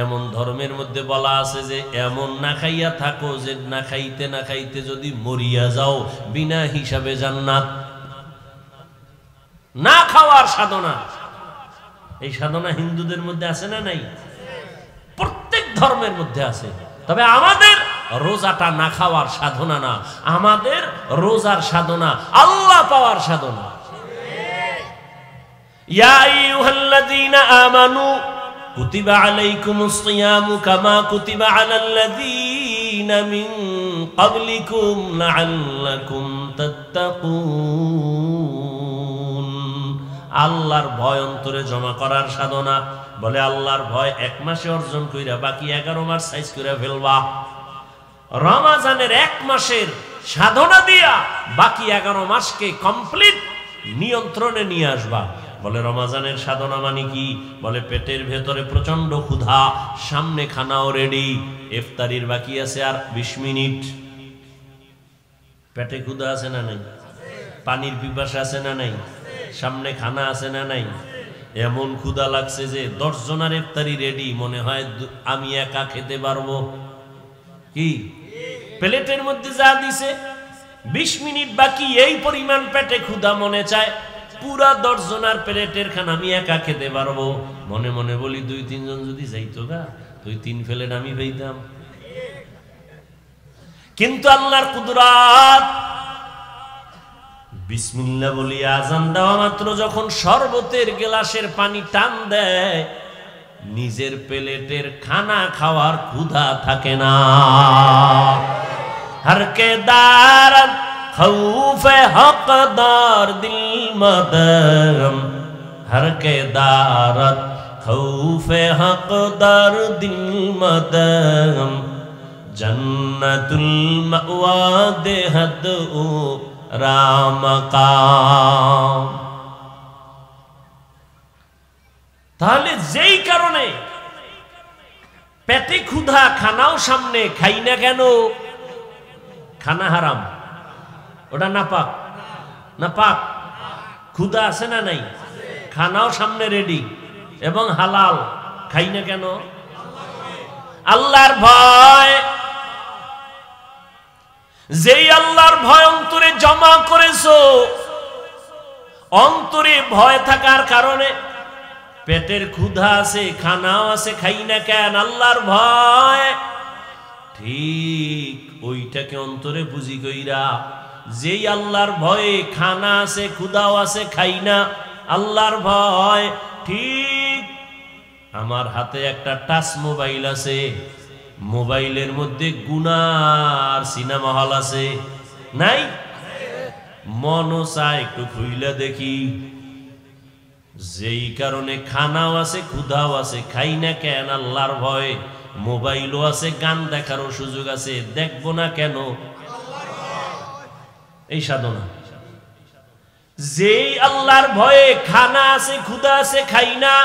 এমন ধর্মের মধ্যে বলা আছে যে এমন না খাইয়া থাকো যে না খাইতে না খাইতে যদি মরিয়া যাও বিনা হিসাবে জান্নাত। না খাওয়ার সাধনা, এই সাধনা হিন্দুদের মধ্যে আছে না নাই? প্রত্যেক ধর্মের মধ্যে আছে। তবে আমাদের রোজাটা না খাওয়ার সাধনা না, আমাদের রোজার সাধনা আল্লাহ পাওয়ার সাধনা। ইয়া আইয়ুহাল্লাযীনা আমানু কুতিবা আলাইকুমুস সিয়ামু কামা কুতিবা আলাল্লাযীনা মিন ক্বাবলিকুম লাআল্লাকুম তাত্তাকুন। আল্লাহর ভয় অন্তরে জমা করার সাধনা। বলে আল্লাহর ভয় 1 মাসে অর্জন কইরা বাকি 11 মাস সাইজ কইরা ফেলবা। রমজানের 1 মাসের সাধনা দিয়া বাকি 11 মাসকে কমপ্লিট নিয়ন্ত্রণে নিয়ে আসবা। বলে রমজানের সাধনা মানে কি? বলে পেটের ভেতরে প্রচন্ড ক্ষুধা, সামনে খানাও রেডি, ইফতারির বাকি আছে আর 20 মিনিট। পেটে ক্ষুধা আছে না নাই? পানির পিপাসা আছে না নাই? সামনে খানা আছে না নাই? এমন ক্ষুধা লাগছে যে 10 জনের ইফতারি রেডি, মনে হয় আমি একা খেতে পারবো। কি প্লেটের মধ্যে যা দিছে 20 মিনিট বাকি, এই পরিমাণ পেটে ক্ষুধা, মনে চায় পুরা 10 জনের প্লেটের খানা আমি একা খেতে পারবো। মনে মনে বলি 2-3 জন যদি যাইতো গা, 2-3 প্লেট আমি পেতাম। কিন্তু আল্লাহর কুদরত, বিসমিল্লাহ বলি আজান দেওয়া মাত্র যখন শরবতের গ্লাসের পানি টান দেয়, নিজের প্লেটের খানা খাওয়ার ক্ষুধা থাকে না। हर के दारत खौफे हकदार दिल मदम, हर के दारत खौफे हकदार दिल मदम, जन्नतुल मअवा देहद ओ রামকাম। তাহলে যেই কারণে পেটে ক্ষুধা, খানাও সামনে, খাই না কেন? খানা হারাম, ওটা নাপাক। নাপাক, ক্ষুধা আছে না নাই? খানাও সামনে রেডি এবং হালাল, খাই না কেন? আল্লাহর ভয়। যেই আল্লাহর ভয় অন্তরে জমা করেছো, অন্তরে ভয় থাকার কারণে পেটের ক্ষুধা আছে, খানাও আছে, খাই না কেন? আল্লাহর ভয়। ঠিক ওইটাকে অন্তরে বুঝি কইরা, যেই আল্লাহর ভয়ে খানা আছে, ক্ষুধাও আছে, খাই না, আল্লাহর ভয়। ঠিক আমার হাতে একটা টাচ মোবাইল আছে, মোবাইলের মধ্যে গুনার সিনেমা হল আছে নাই? মনও চায় একটু খুইলা দেখি। যেই কারণে খানাও আছে, ক্ষুধাও আছে, খাই না কেন? আল্লাহর ভয়। মোবাইলও আছে, গান দেখারও সুযোগ আছে, দেখবো না কেন? এই সাধনা। যেই আল্লাহর ভয়ে খানা আছে, ক্ষুধা আছে, খাই না,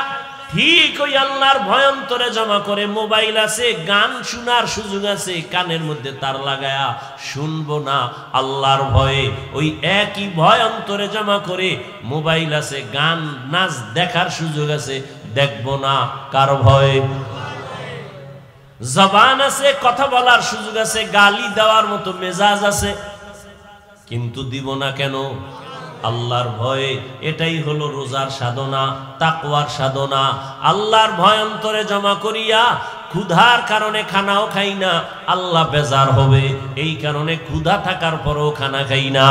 ঠিক ওই আল্লাহর ভয় অন্তরে জমা করে মোবাইল আছে, গান শোনার সুযোগ আছে, কানের মধ্যে তার লাগায়া শুনবো না আল্লাহর ভয়ে। ওই একই ভয় অন্তরে জমা করে মোবাইল আছে, গান নাচ দেখার সুযোগ আছে, দেখবো না কার ভয়ে? জবান আছে, কথা বলার সুযোগ আছে, গালি দেওয়ার মতো মেজাজ আছে, কিন্তু দিব না কেন? আল্লাহর ভয়ে। এটাই হলো রোজার সাধনা, তাকওয়ার সাধনা। আল্লাহর ভয় অন্তরে জমা করিয়া ক্ষুধার কারণে খানাও খাই না, আল্লাহ বেজার হবে, এই কারণে ক্ষুধা থাকার পরও খানা খাই না।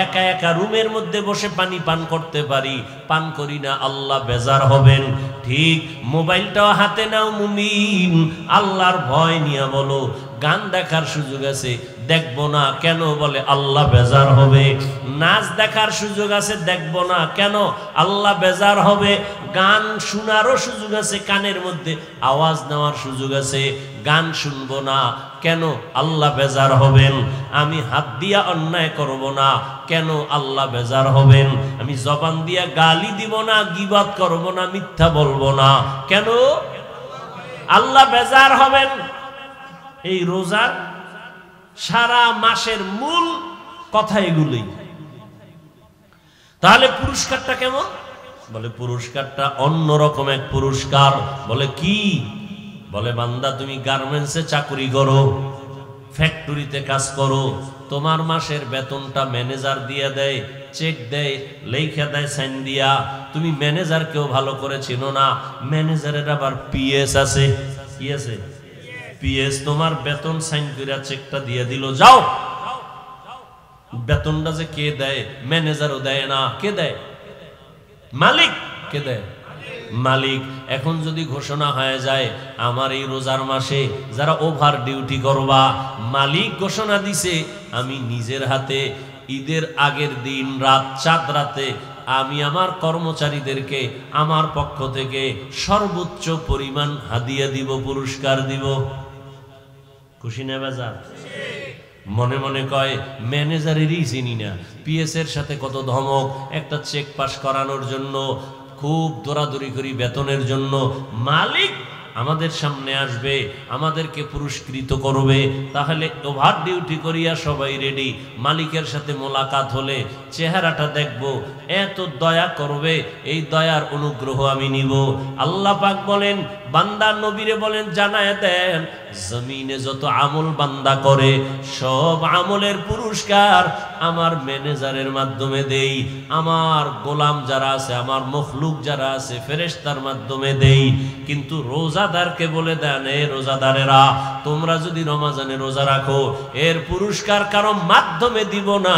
একা একা রুমের মধ্যে বসে পানি পান করতে পারি, পান করি না, আল্লাহ বেজার হবেন। ঠিক মোবাইলটাও হাতে নাও মুমিন, আল্লাহর ভয় নিয়ে বলো। গান দেখার সুযোগ আছে, দেখবো না কেন? বলে আল্লাহ বেজার হবে। নাচ দেখার সুযোগ আছে, দেখবো না কেন? আল্লাহ বেজার হবে। গান শোনারও সুযোগ আছে, কানের মধ্যে আওয়াজ নেওয়ার সুযোগ আছে, গান শুনবো না কেন? আল্লাহ বেজার হবেন। আমি হাত দিয়া অন্যায় করব না কেন? আল্লাহ বেজার হবেন। আমি জবান দিয়া গালি দিব না, গীবাত করব না, মিথ্যা বলবো না কেন? আল্লাহ বেজার হবেন। এই রোজার সারা মাসের মূল কথা এগুলোই। তাহলে পুরস্কারটা কেমন? বলে পুরস্কারটা অন্যরকম এক পুরস্কার। বলে কি? বলে বান্দা তুমি গার্মেন্টসে চাকরি করো, ফ্যাক্টরিতে কাজ করো, তোমার মাসের বেতনটা ম্যানেজার দিয়ে দেয়, চেক দেয়, লেখা দেয় সাইন দিয়া। তুমি ম্যানেজারকেও ভালো করে চিনো না, ম্যানেজারের আবার পিএস আছে। কি আছে? পিএস। তোমার বেতন সাইন করে চেকটা দিয়ে দিল, যাও। বেতনটা যে কে দেয়? ম্যানেজারও দেয় না। কে দেয়? মালিক। কে দেয়? মালিক। এখন যদি ঘোষণা হয়ে যায় আমার এই রোজার মাসে যারা ওভার ডিউটি করবা, মালিক ঘোষণা দিছে আমি নিজের হাতে ঈদের আগের দিন রাত চাঁদ রাতে আমি আমার কর্মচারীদেরকে আমার পক্ষ থেকে সর্বোচ্চ পরিমাণ হাদিয়া দিব, পুরস্কার দিব। খুশি না বাজার? মনে মনে কয় ম্যানেজারেরই চিনি না, পিএস এর সাথে কত ধমক, একটা চেক পাস করানোর জন্য খুব দৌড়াদৌড়ি করি বেতনের জন্য। মালিক আমাদের সামনে আসবে, আমাদেরকে পুরস্কৃত করবে। তাহলে ওভার ডিউটি করিয়া সবাই রেডি। মালিকের সাথে মোলাকাত হলে চেহারাটা দেখব, এত দয়া করবে, এই দয়ার অনুগ্রহ আমি নিব। আল্লাহ পাক বলেন, বান্দা নবীরে বলেন জানায় দেন, জমিনে যত আমল বান্দা করে সব আমলের পুরস্কার আমার ম্যানেজারের মাধ্যমে দেই, আমার গোলাম যারা আছে, আমার মখলুক যারা আছে ফেরেশতার মাধ্যমে দেই। কিন্তু রোজাদারকে বলে দেন, এ রোজাদারেরা তোমরা যদি রমজানে রোজা রাখো এর পুরস্কার কারো মাধ্যমে দিব না,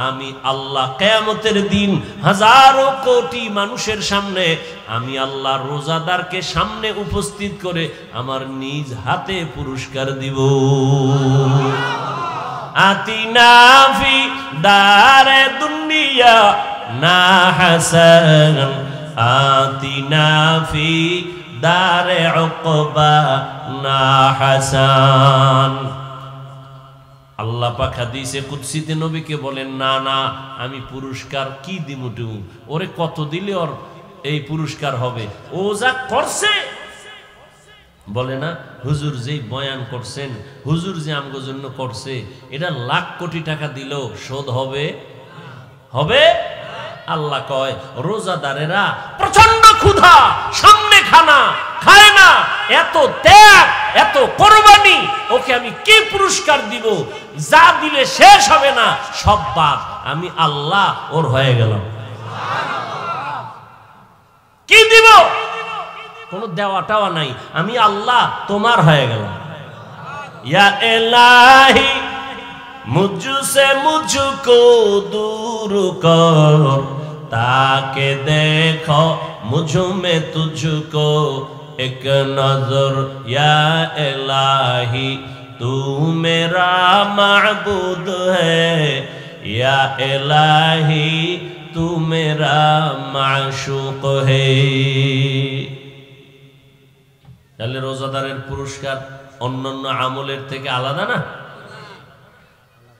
আমি আল্লাহ কিয়ামতের দিন হাজারো কোটি মানুষের সামনে আমি আল্লাহ রোজাদারকে সামনে উপস্থিত করে আমার নিজ হাতে পুরস্কার দিব। আতিনা ফি দারে দুনিয়া না হাসান, আতিনা ফি দারে উকবা না হাসান। আল্লাহ পাক হাদিসে কুদসিতে নবীকে বলেন, না না আমি পুরস্কার কি দিমুটু, ওরে কত দিলে ওর এই পুরস্কার হবে? ও যা করছে। বলে না হুজুর যেই বয়ান করছেন, হুজুর যে আমগো জন্য করছে, এটা লাখ কোটি টাকা দিলেও শোধ হবে? হবে? আল্লাহ কয় রোজাদারেরা প্রচন্ড ক্ষুধা, সামনে খানা খায় না, এত ত্যাগ, এত কোরবানি, ওকে আমি কি পুরস্কার দিব? যা দিলে শেষ হবে না, সব বাদ। আমি আল্লাহ ওর হয়ে গেলাম। কি দিব? কোনো দেওয়া টাওয়া নাই, আমি আল্লাহ তোমার হয়ে গেলাম। ইয়া ইলাহি মুঝসে মুঝকো दूर कर, ताके देखो मुझ में तुझको एक नजर, या इलाही तू मेरा माबूद है, या इलाही तू मेरा माशूक है। তাহলে রোজাদারের পুরস্কার অন্যান্য আমলের থেকে আলাদা না?